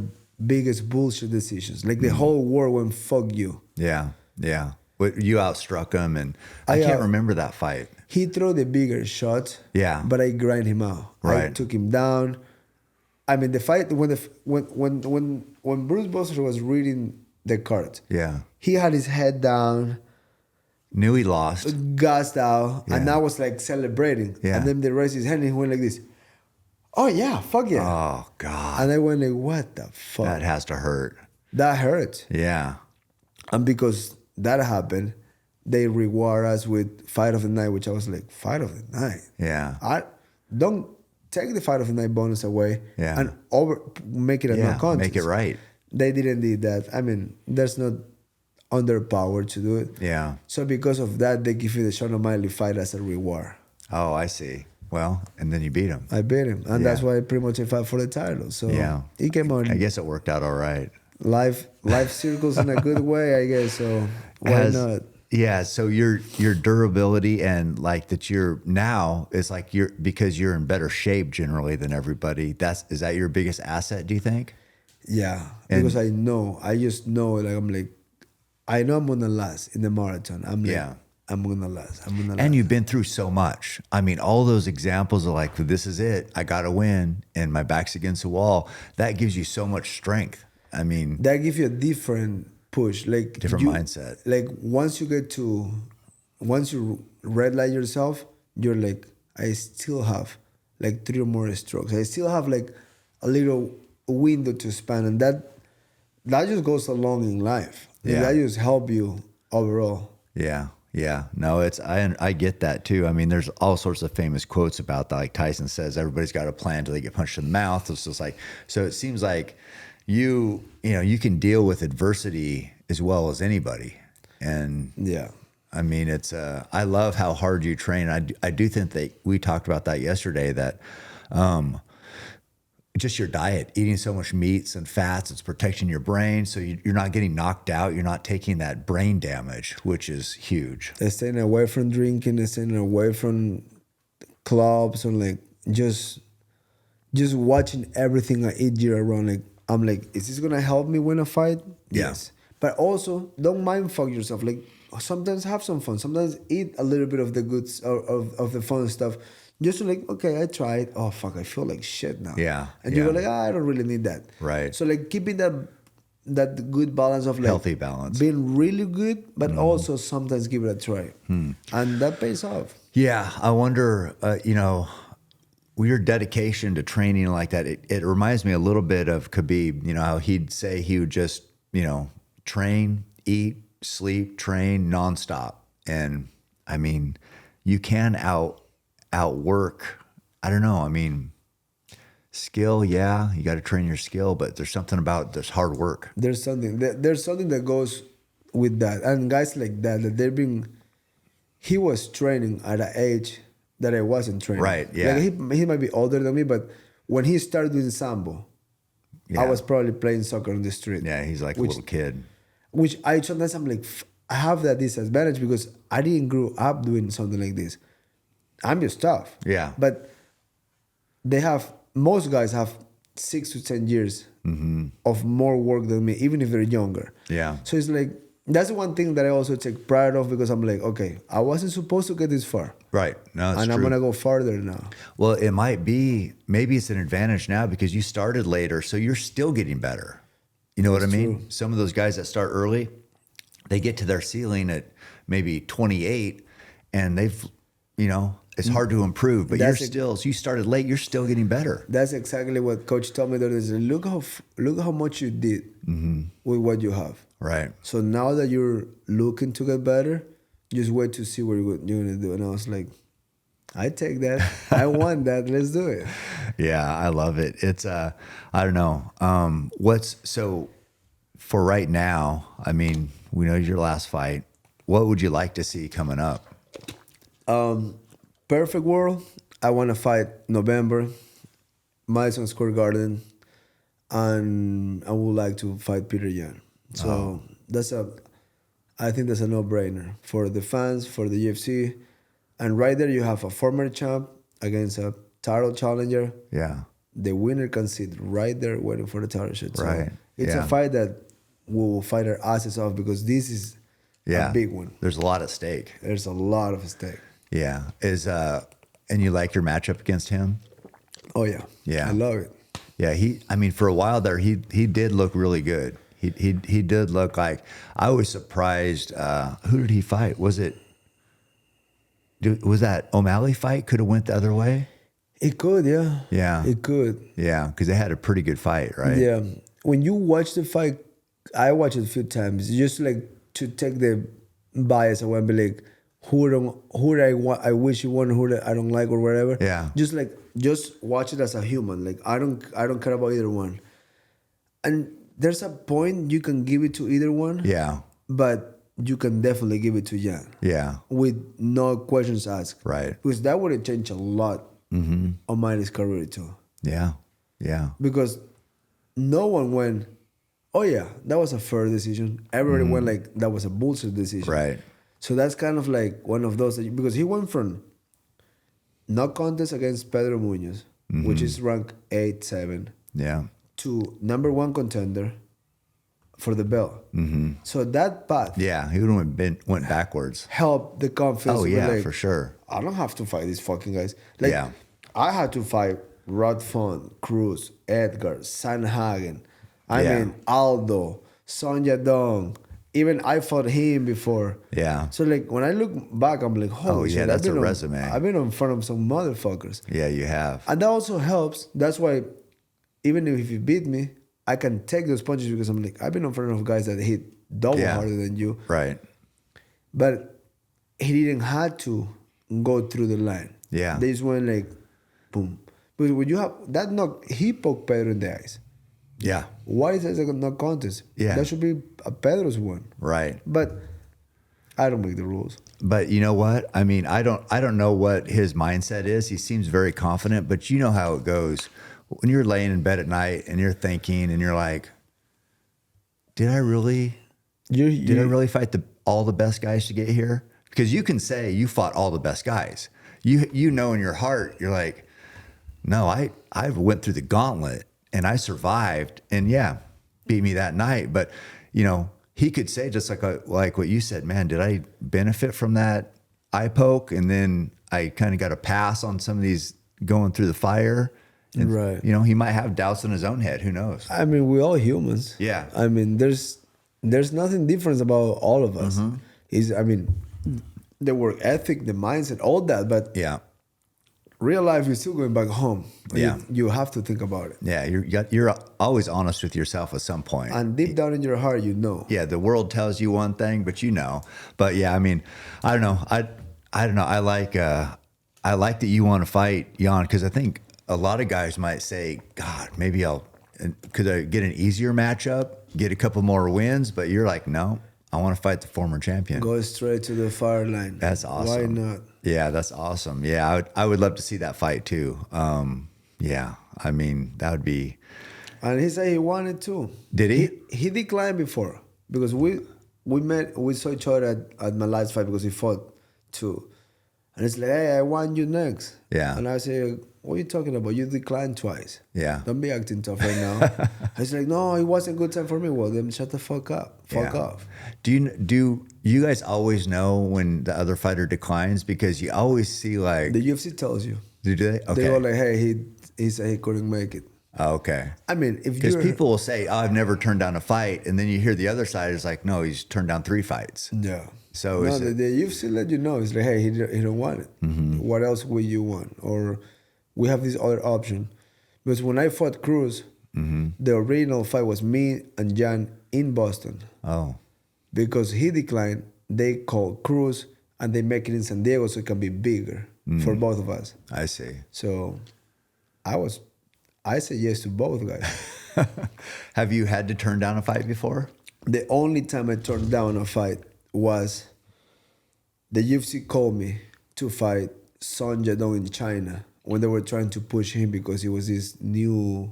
biggest bullshit decisions. Like the whole world went fuck you. Yeah. Yeah. But you outstruck him, and I can't remember that fight. He threw the bigger shot. Yeah. But I grind him out. Right. I took him down. I mean, the fight when Bruce Buffer was reading the card. Yeah. He had his head down, Knew he lost. gassed out, Yeah. and I was like celebrating. Yeah. And then they raised his hand and he went like this. Oh yeah, fuck yeah. Oh, God. And I went like, what the fuck? That has to hurt. That hurt. Yeah. And because that happened, they reward us with fight of the night, which I was like, fight of the night. Yeah. I don't take the fight of the night bonus away Yeah. and make it a Yeah. no contest. Make it right. They didn't do that. I mean, there's not underpowered to do it. Yeah. So because of that, they give you the Sean O'Malley fight as a reward. Oh, I see. Well, and then you beat him. I beat him, and Yeah. that's why pretty much I fought for the title. So Yeah. he came on. I guess it worked out all right. Life circles in a good way, I guess. So why not? Yeah, so your durability and like that you're now is like because you're in better shape generally than everybody. Is that your biggest asset, do you think? Yeah, And- because I just know, like I know I'm gonna last in the marathon. I'm like, Yeah. I'm gonna last. And you've been through so much. I mean, all those examples of like, this is it. I got to win and my back's against the wall. That gives you so much strength. I mean, that gives you a different push, like different mindset. Like once you red light yourself, you're like, I still have like 3 more strokes. I still have like a little window to span, and that just goes along in life. Yeah. That just help you overall. Yeah. Yeah. No, I get that too. I mean, there's all sorts of famous quotes about that. Like Tyson says, everybody's got a plan until they get punched in the mouth. It's just like, so it seems like you can deal with adversity as well as anybody. And Yeah. I mean, I love how hard you train. I do think that we talked about that yesterday, that just your diet, eating so much meats and fats, it's protecting your brain. So you're not getting knocked out. You're not taking that brain damage, which is huge. They're staying away from drinking. They're staying away from clubs, and like just watching everything I eat year around. Like I'm like, is this gonna help me win a fight? Yeah. Yes. But also, don't mind fuck yourself. Like sometimes have some fun. Sometimes eat a little bit of the goods of the fun stuff. Just to like, okay, I tried. Oh fuck, I feel like shit now. Yeah, And you yeah. go like, I don't really need that. Right. So like keeping that good balance of like Healthy balance. being really good, but also sometimes give it a try, and that pays off. Yeah, I wonder, your dedication to training like that, it reminds me a little bit of Khabib, how he'd say he would just, train, eat, sleep, train nonstop. And I mean, you can outwork, I don't know, I mean, skill, yeah, you got to train your skill, but there's something about this hard work. There's something that goes with that, and guys like that they're being. He was training at an age that I wasn't training. Right, yeah. Like he might be older than me, but when he started doing sambo, I was probably playing soccer on the street. Yeah, he's like a little kid. Which sometimes I'm like, I have that disadvantage because I didn't grow up doing something like this. I'm just tough. Yeah. But most guys have 6 to 10 years of more work than me, even if they're younger. Yeah. So it's like, that's one thing that I also take pride of because I'm like, okay, I wasn't supposed to get this far. Right. No, it's and true. I'm going to go farther now. Well, it might be, maybe it's an advantage now because you started later, so you're still getting better. You know what I mean? True. Some of those guys that start early, they get to their ceiling at maybe 28 and they've, it's hard to improve, but so you started late, you're still getting better. That's exactly what Coach told me. That is, look how much you did with what you have. Right. So now that you're looking to get better, just wait to see what you're going to do. And I was like, I take that. I want that. Let's do it. Yeah, I love it. It's I don't know. So for right now, I mean, we know your last fight. What would you like to see coming up? Perfect world. I want to fight November, Madison Square Garden, and I would like to fight Peter Yan. So I think that's a no-brainer for the fans, for the UFC. And right there you have a former champ against a title challenger. Yeah. The winner can sit right there waiting for the title shot. So Right. it's a fight that we will fight our asses off because this is a big one. There's a lot at stake. There's a lot of stake. Yeah. And you like your matchup against him? Oh yeah. Yeah. I love it. Yeah, for a while there, he did look really good. He did look like, I was surprised. Who did he fight? Was that O'Malley fight? Could have went the other way. It could, yeah. Yeah, It could. yeah, because they had a pretty good fight, right? Yeah. When you watch the fight, I watched it a few times just like to take the bias away and be like, I wish you won, who I don't like or whatever. Yeah. Just watch it as a human. Like I don't care about either one. And there's a point you can give it to either one. Yeah. But you can definitely give it to Yan. Yeah. With no questions asked. Right. Because that would have changed a lot on Manny's career too. Yeah. Yeah. Because no one went, oh yeah, that was a fair decision. Everybody went like, that was a bullshit decision. Right. So that's kind of like one of those, because he went from no contest against Pedro Munoz, which is ranked 8-7, Yeah. to number one contender for the belt. So that path Yeah. He would have went backwards. helped the confidence. Oh to be yeah, like, for sure. I don't have to fight these fucking guys. Like, Yeah. I had to fight Rod Font, Cruz, Edgar, Sanhagen. I Yeah. mean, Aldo, Sonja Dong. Even I fought him before. Yeah. So like when I look back, I'm like, holy yeah, shit. that's I've been a resume. I've been in front of some motherfuckers. Yeah, you have. And that also helps. That's why even if you beat me, I can take those punches because I'm like, I've been in front of guys that hit double harder than you. Right. But he didn't have to go through the line. Yeah. They just went like, boom. But when you have that knock, he poked Pedro in the eyes. Yeah. Why is that a knock contest? Yeah. That should be a Pedro's one. Right. But I don't make the rules. But you know what? I mean, I don't know what his mindset is. He seems very confident, but you know how it goes. When you're laying in bed at night and you're thinking and you're like, did I really fight all the best guys to get here? Because you can say you fought all the best guys. You know in your heart, you're like, no, I went through the gauntlet and I survived, and yeah, beat me that night. But you know, he could say just like what you said, man, did I benefit from that eye poke? And then I kind of got a pass on some of these going through the fire. And, Right. You know, he might have doubts in his own head. Who knows? I mean, we're all humans. Yeah. I mean, there's nothing different about all of us. I mean, the work ethic, the mindset, all that, but Yeah. real life, you're still going back home. Yeah. You have to think about it. Yeah. You're always honest with yourself at some point. And deep down in your heart, you know. Yeah. The world tells you one thing, but you know. But yeah, I mean, I don't know. I don't know. I like that you want to fight, Jan, because I think a lot of guys might say, God, maybe could I get an easier matchup, get a couple more wins? But you're like, no, I want to fight the former champion. Go straight to the fire line. That's awesome. Why not? Yeah, that's awesome. Yeah, I would love to see that fight too. Yeah, I mean, that would be. And he said he wanted to. Did he? He declined before because we saw each other at my last fight because he fought too. And it's like, hey, I want you next. Yeah. And I say, what are you talking about? You declined twice. Yeah. Don't be acting tough right now. He's like, no, it wasn't a good time for me. Well, then shut the fuck up. Fuck off. Do you guys always know when the other fighter declines? Because you always see like. The UFC tells you. Do they? Okay. They go like, hey, he said he couldn't make it. Oh, okay. I mean, if Because you're... people will say, oh, I've never turned down a fight. And then you hear the other side is like, no, he's turned down 3 fights. Yeah. So no, the UFC let you know. It's like, hey, he don't want it. What else will you want? Or we have this other option. Because when I fought Cruz, the original fight was me and Jan in Boston. Oh. Because he declined, they called Cruz and they make it in San Diego so it can be bigger for both of us. I see. So I said yes to both guys. Have you had to turn down a fight before? The only time I turned down a fight was the UFC called me to fight Son Yadong in China when they were trying to push him because he was this new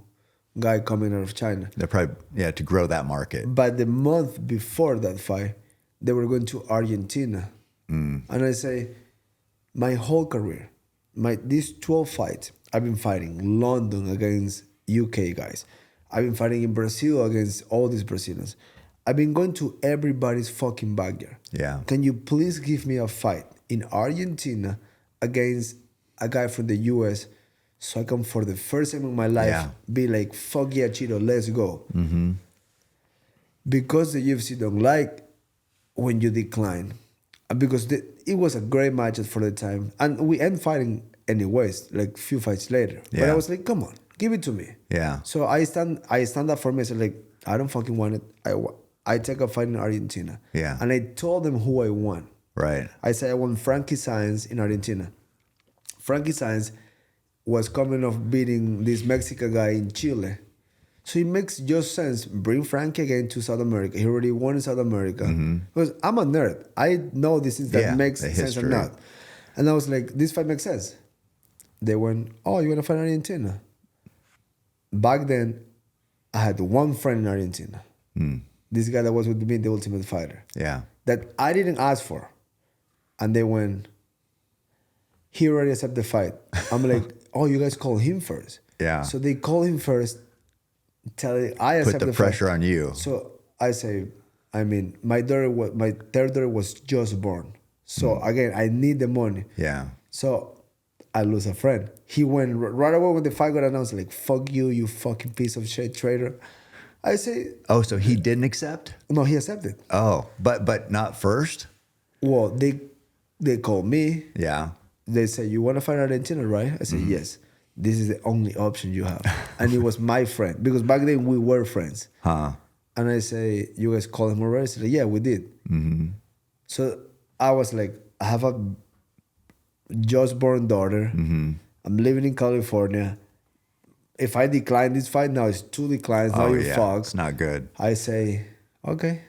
guy coming out of China. They're probably, to grow that market. But the month before that fight, they were going to Argentina. And I say, my whole career, these 12 fights, I've been fighting London against UK guys. I've been fighting in Brazil against all these Brazilians. I've been going to everybody's fucking backyard. Yeah. Can you please give me a fight in Argentina against a guy from the US so I can, for the first time in my life, be like, fuck yeah, Chito, let's go. Because the UFC don't like when you decline. And because it was a great match for the time. And we end fighting anyways, like a few fights later. But I was like, come on, give it to me. Yeah. So I stand up for me. I said, like, I don't fucking want it. I take a fight in Argentina. Yeah. And I told them who I want. Right. I said I want Frankie Saenz in Argentina. Frankie Saenz was coming off beating this Mexican guy in Chile. So it makes just sense. Bring Frankie again to South America. He already won in South America. Because I'm a nerd. I know these things that makes sense or not. And I was like, this fight makes sense. They went, oh, you want to fight in Argentina? Back then, I had one friend in Argentina. This guy that was with me, the Ultimate Fighter. Yeah. That I didn't ask for. And they went, he already accepted the fight. I'm like, oh, you guys call him first. Yeah. So they call him first, I accept Put the fight. pressure on you. So I say, I mean, my third daughter was just born. So again, I need the money. Yeah. So I lose a friend. He went right away when the fight got announced, like, fuck you, you fucking piece of shit traitor. I say... Oh, so he didn't accept? No, he accepted. Oh, but not first? Well, they called me. Yeah. They say, you want to fight Argentina, right? I said, yes. This is the only option you have. And it was my friend. Because back then we were friends. Huh. And I say, you guys called him already? I said, yeah, we did. So I was like, I have a just born daughter. I'm living in California. If I decline this fight, now it's 2 declines. Now you're fucked. It's not good. I say, okay,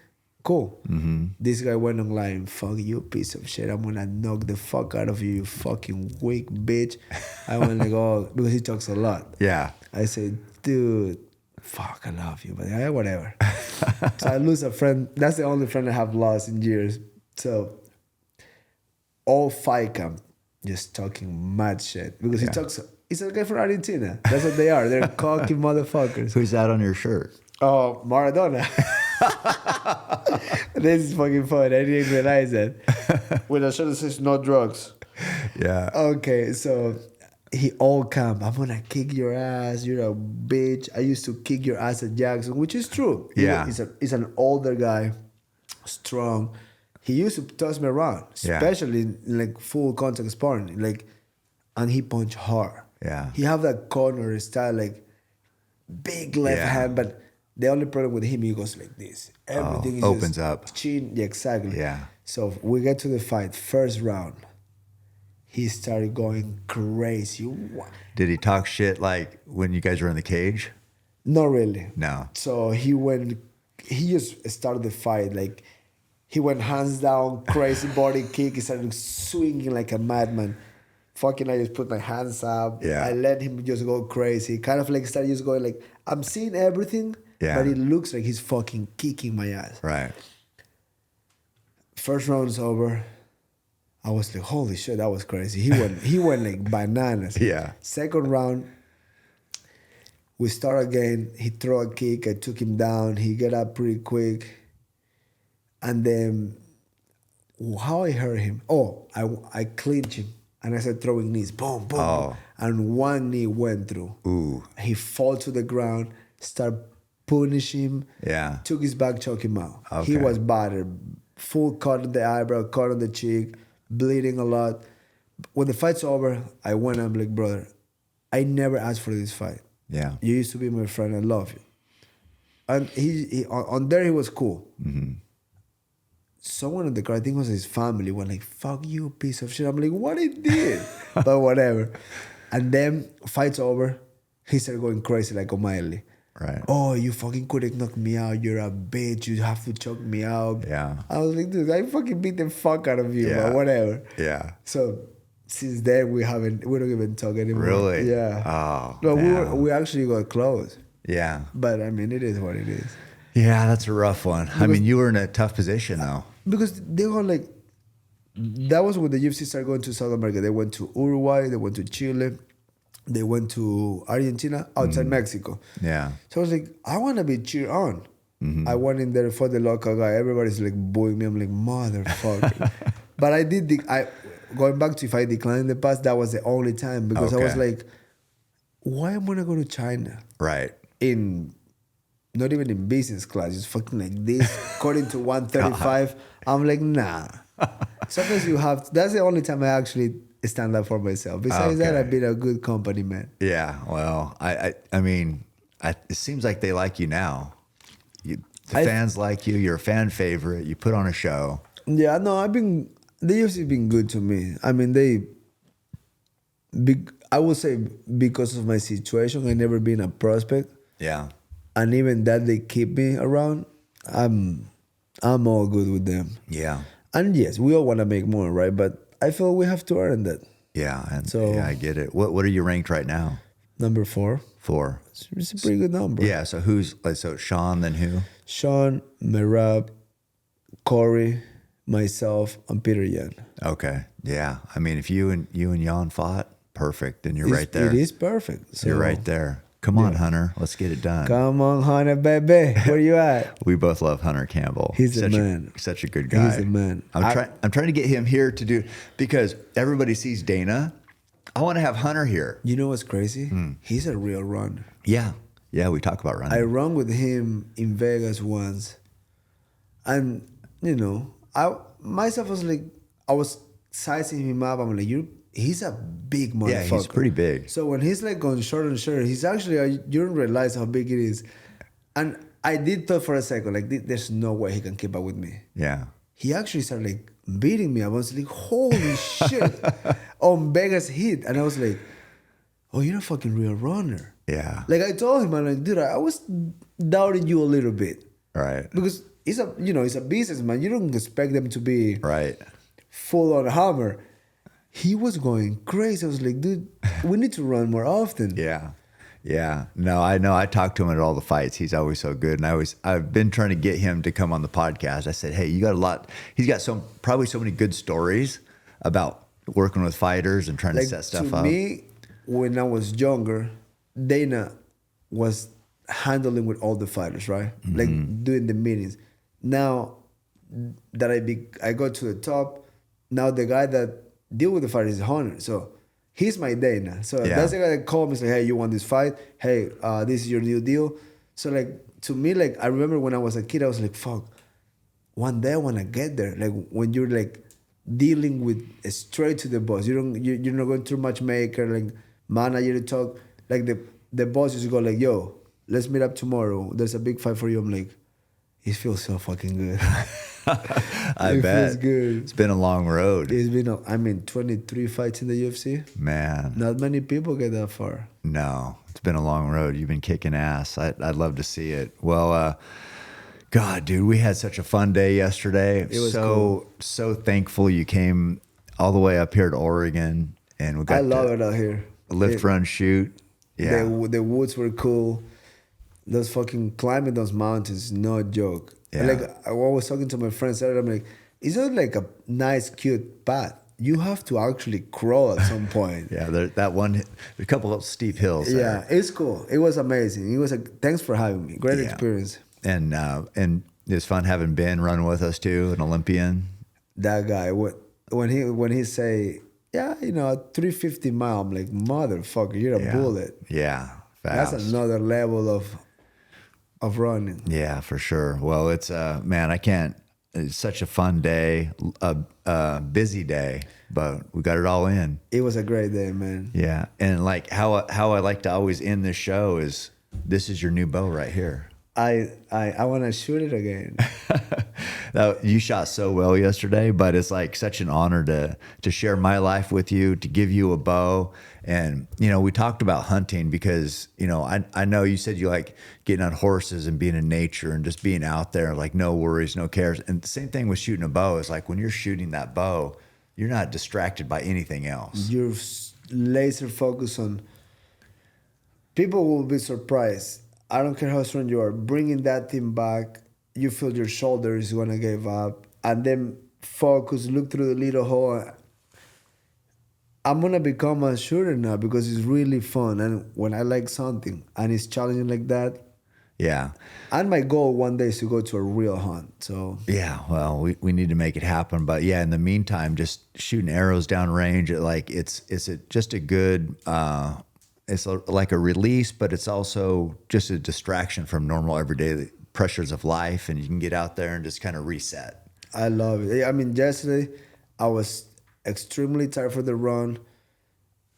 cool. This guy went online, fuck you, piece of shit. I'm gonna knock the fuck out of you, you fucking weak bitch. I went like, oh, because he talks a lot. Yeah. I say, dude, fuck, I love you, but yeah, whatever. So I lose a friend. That's the only friend I have lost in years. So all fight camp, just talking mad shit. Because he talks, he's a guy from Argentina. That's what they are. They're cocky motherfuckers. Who's that on your shirt? Oh, Maradona. This is fucking fun. I didn't realize that. With a shirt that says no drugs. Yeah. Okay, so he all camp. I'm gonna kick your ass. You're a bitch. I used to kick your ass at Jackson, which is true. Yeah. He's an older guy, strong. He used to toss me around, Yeah. especially in like full contact sparring. Like, and he punch hard. Yeah. He have that corner style, like big left Yeah. hand, but the only problem with him, he goes like this. Everything is opens just up. Chin, yeah, exactly. Yeah. So we get to the fight, first round. He started going crazy. Did he talk shit like when you guys were in the cage? Not really. No. So he just started the fight. Like, he went hands down, crazy body kick. He started swinging like a madman. Fucking, I just put my hands up. Yeah. I let him just go crazy. Kind of like started just going like, I'm seeing everything, Yeah. but it looks like he's fucking kicking my ass. Right. First round's over. I was like, holy shit, that was crazy. He went like bananas. Yeah. Second round, we start again. He throw a kick. I took him down. He get up pretty quick. And then, how I hurt him? Oh, I clinched him. And I started throwing knees. Boom, boom, boom. And one knee went through. Ooh. He fall to the ground, start punish him. Yeah. Took his back, choke him out. He Okay. was battered. Full cut on the eyebrow, cut on the cheek, bleeding a lot. When the fight's over, I went and I'm like, brother, I never asked for this fight. Yeah. You used to be my friend. I love you. And he on there, he was cool. Mm-hmm. Someone in the car, I think it was his family, went like, fuck you, piece of shit. I'm like, what he did? But whatever. And then, fight's over. He started going crazy like O'Malley. Right. Oh, you fucking couldn't knock me out. You're a bitch. You have to choke me out. Yeah. I was like, dude, I fucking beat the fuck out of you, Yeah. but whatever. Yeah. So since then we don't even talk anymore. Really? Yeah. Oh, No, man. we actually got close. Yeah. But I mean, it is what it is. Yeah, that's a rough one. I mean, you were in a tough position though. Because they were like, that was when the UFC started going to South America. They went to Uruguay, they went to Chile, they went to Argentina, outside Mexico. Yeah. So I was like, I want to be cheered on. I went in there for the local guy. Everybody's like booing me. I'm like, motherfucker. But I did, going back to if I declined in the past, that was the only time because I was Okay. like, why am I going to go to China? Right. Not even in business class, just fucking like this, according to 135. I'm like, nah. Sometimes that's the only time I actually stand up for myself. Besides that, Okay. I've been a good company man. Yeah. Well, I mean, it seems like they like you now. The fans like you. You're a fan favorite. You put on a show. Yeah, no, the UFC been good to me. I mean, I would say because of my situation, I never been a prospect. Yeah. And even that they keep me around, I'm all good with them. Yeah. And yes, we all want to make more, right? But I feel we have to earn that. Yeah. And So- yeah, I get it. What are you ranked right now? Number 4. 4. It's a pretty good number. Yeah. So so Sean, then who? Sean, Merab, Corey, myself, and Peter Yan. Okay. Yeah. I mean, if you and Jan fought, perfect. Then you're right there. It is perfect. So, You're right there. Come on, Hunter. Let's get it done. Come on, Hunter, baby. Where you at? We both love Hunter Campbell. He's a such man. Such a good guy. He's a man. I'm trying to get him here to do, because everybody sees Dana. I want to have Hunter here. You know what's crazy? He's a real runner. Yeah. Yeah, we talk about running. I run with him in Vegas once. And, I was sizing him up. I'm like, he's a big motherfucker. Yeah, he's pretty big. So when he's like on short and short, he's actually, you don't realize how big it is. And I did thought for a second, like, there's no way he can keep up with me. Yeah. He actually started like beating me. I was like, holy shit. On Vegas heat. And I was like, oh, you're a fucking real runner. Yeah. Like I told him, I'm like, dude, I was doubting you a little bit. Right. Because he's a businessman. You don't expect them to be Right. full on hammer. He was going crazy. I was like, dude, we need to run more often. Yeah. Yeah. No, I know. I talked to him at all the fights. He's always so good. And I've been trying to get him to come on the podcast. I said, hey, you got a lot. He's got probably so many good stories about working with fighters and trying to set stuff up. To me, when I was younger, Dana was handling with all the fighters, right? Mm-hmm. Like doing the meetings. Now that I got to the top, now the guy that deal with the fight is honor. So he's my day now. So Yeah. that's the guy that called me, say, hey, you want this fight? Hey, this is your new deal. So like to me, like I remember when I was a kid, I was like, fuck, one day I wanna get there. Like when you're like dealing with straight to the boss. You're not going through matchmaker, like manager to talk. Like the boss just go like, yo, let's meet up tomorrow. There's a big fight for you. I'm like, it feels so fucking good. I it bet. feels good. It's been a long road. It's been, 23 fights in the UFC. Man. Not many people get that far. No, it's been a long road. You've been kicking ass. I'd love to see it. Well, God, dude, we had such a fun day yesterday. It was so thankful you came all the way up here to Oregon, and we got I love it out here. lift, run, shoot. Yeah, The woods were cool. Those fucking climbing those mountains is no joke. Yeah. Like I was talking to my friends earlier, I'm like, it's not like a nice, cute path. You have to actually crawl at some point. yeah. That one, a couple of steep hills. Yeah, it's cool. It was amazing. It was thanks for having me. Great experience. And it was fun having Ben run with us too, an Olympian. That guy, when he say, yeah, you know, a 350 mile, I'm like, motherfucker, you're a bullet. Yeah, fast. That's another level of running. Yeah, for sure. Well, it's man, I can't. It's such a fun day, a busy day, but we got it all in. It was a great day, man. Yeah, and like how I like to always end this show is, this is your new bow right here. I want to shoot it again. Now, you shot so well yesterday, but it's like such an honor to share my life with you, to give you a bow. And, you know, we talked about hunting because, you know, I know you said you like getting on horses and being in nature and just being out there, like no worries, no cares. And the same thing with shooting a bow is like when you're shooting that bow, you're not distracted by anything else. You're laser focused on. People will be surprised. I don't care how strong you are. Bringing that thing back, you feel your shoulder is gonna give up, and then focus. Look through the little hole. I'm gonna become a shooter now because it's really fun, and when I like something and it's challenging like that. Yeah. And my goal one day is to go to a real hunt. So yeah, well, we need to make it happen. But yeah, in the meantime, just shooting arrows down range, just a good. It's like a release, but it's also just a distraction from normal everyday pressures of life, and you can get out there and just kind of reset. I love it. I mean, yesterday I was extremely tired for the run,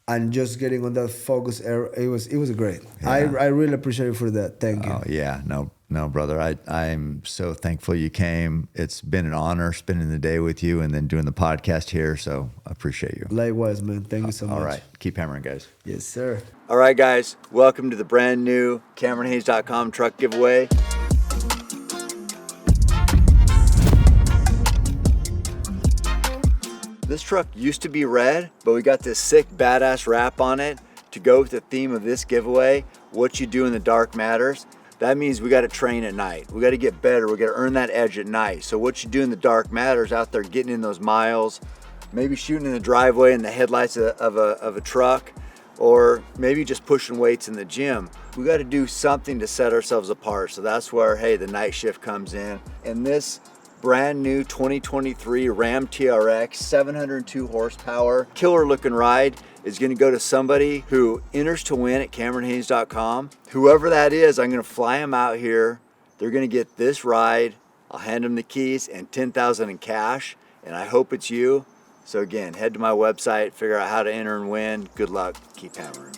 and just getting on that focus area, it was great. Yeah. I really appreciate you for that. Thank you. Oh yeah, no, brother. I'm so thankful you came. It's been an honor spending the day with you and then doing the podcast here. So I appreciate you. Likewise, man. Thank you so much. All right, keep hammering, guys. Yes, sir. All right, guys. Welcome to the brand new CameronHayes.com truck giveaway. This truck used to be red, but we got this sick badass wrap on it to go with the theme of this giveaway. What you do in the dark matters. That means we got to train at night. We got to get better. We got to earn that edge at night. So what you do in the dark matters. Out there getting in those miles, maybe shooting in the driveway in the headlights of a truck, or maybe just pushing weights in the gym. We got to do something to set ourselves apart. So that's where, hey, the night shift comes in. And this brand new 2023 Ram TRX, 702 horsepower, killer looking ride is going to go to somebody who enters to win at CameronHayes.com. Whoever that is, I'm going to fly them out here. They're going to get this ride. I'll hand them the keys and $10,000 in cash, and I hope it's you. So again, head to my website, figure out how to enter and win. Good luck. Keep hammering.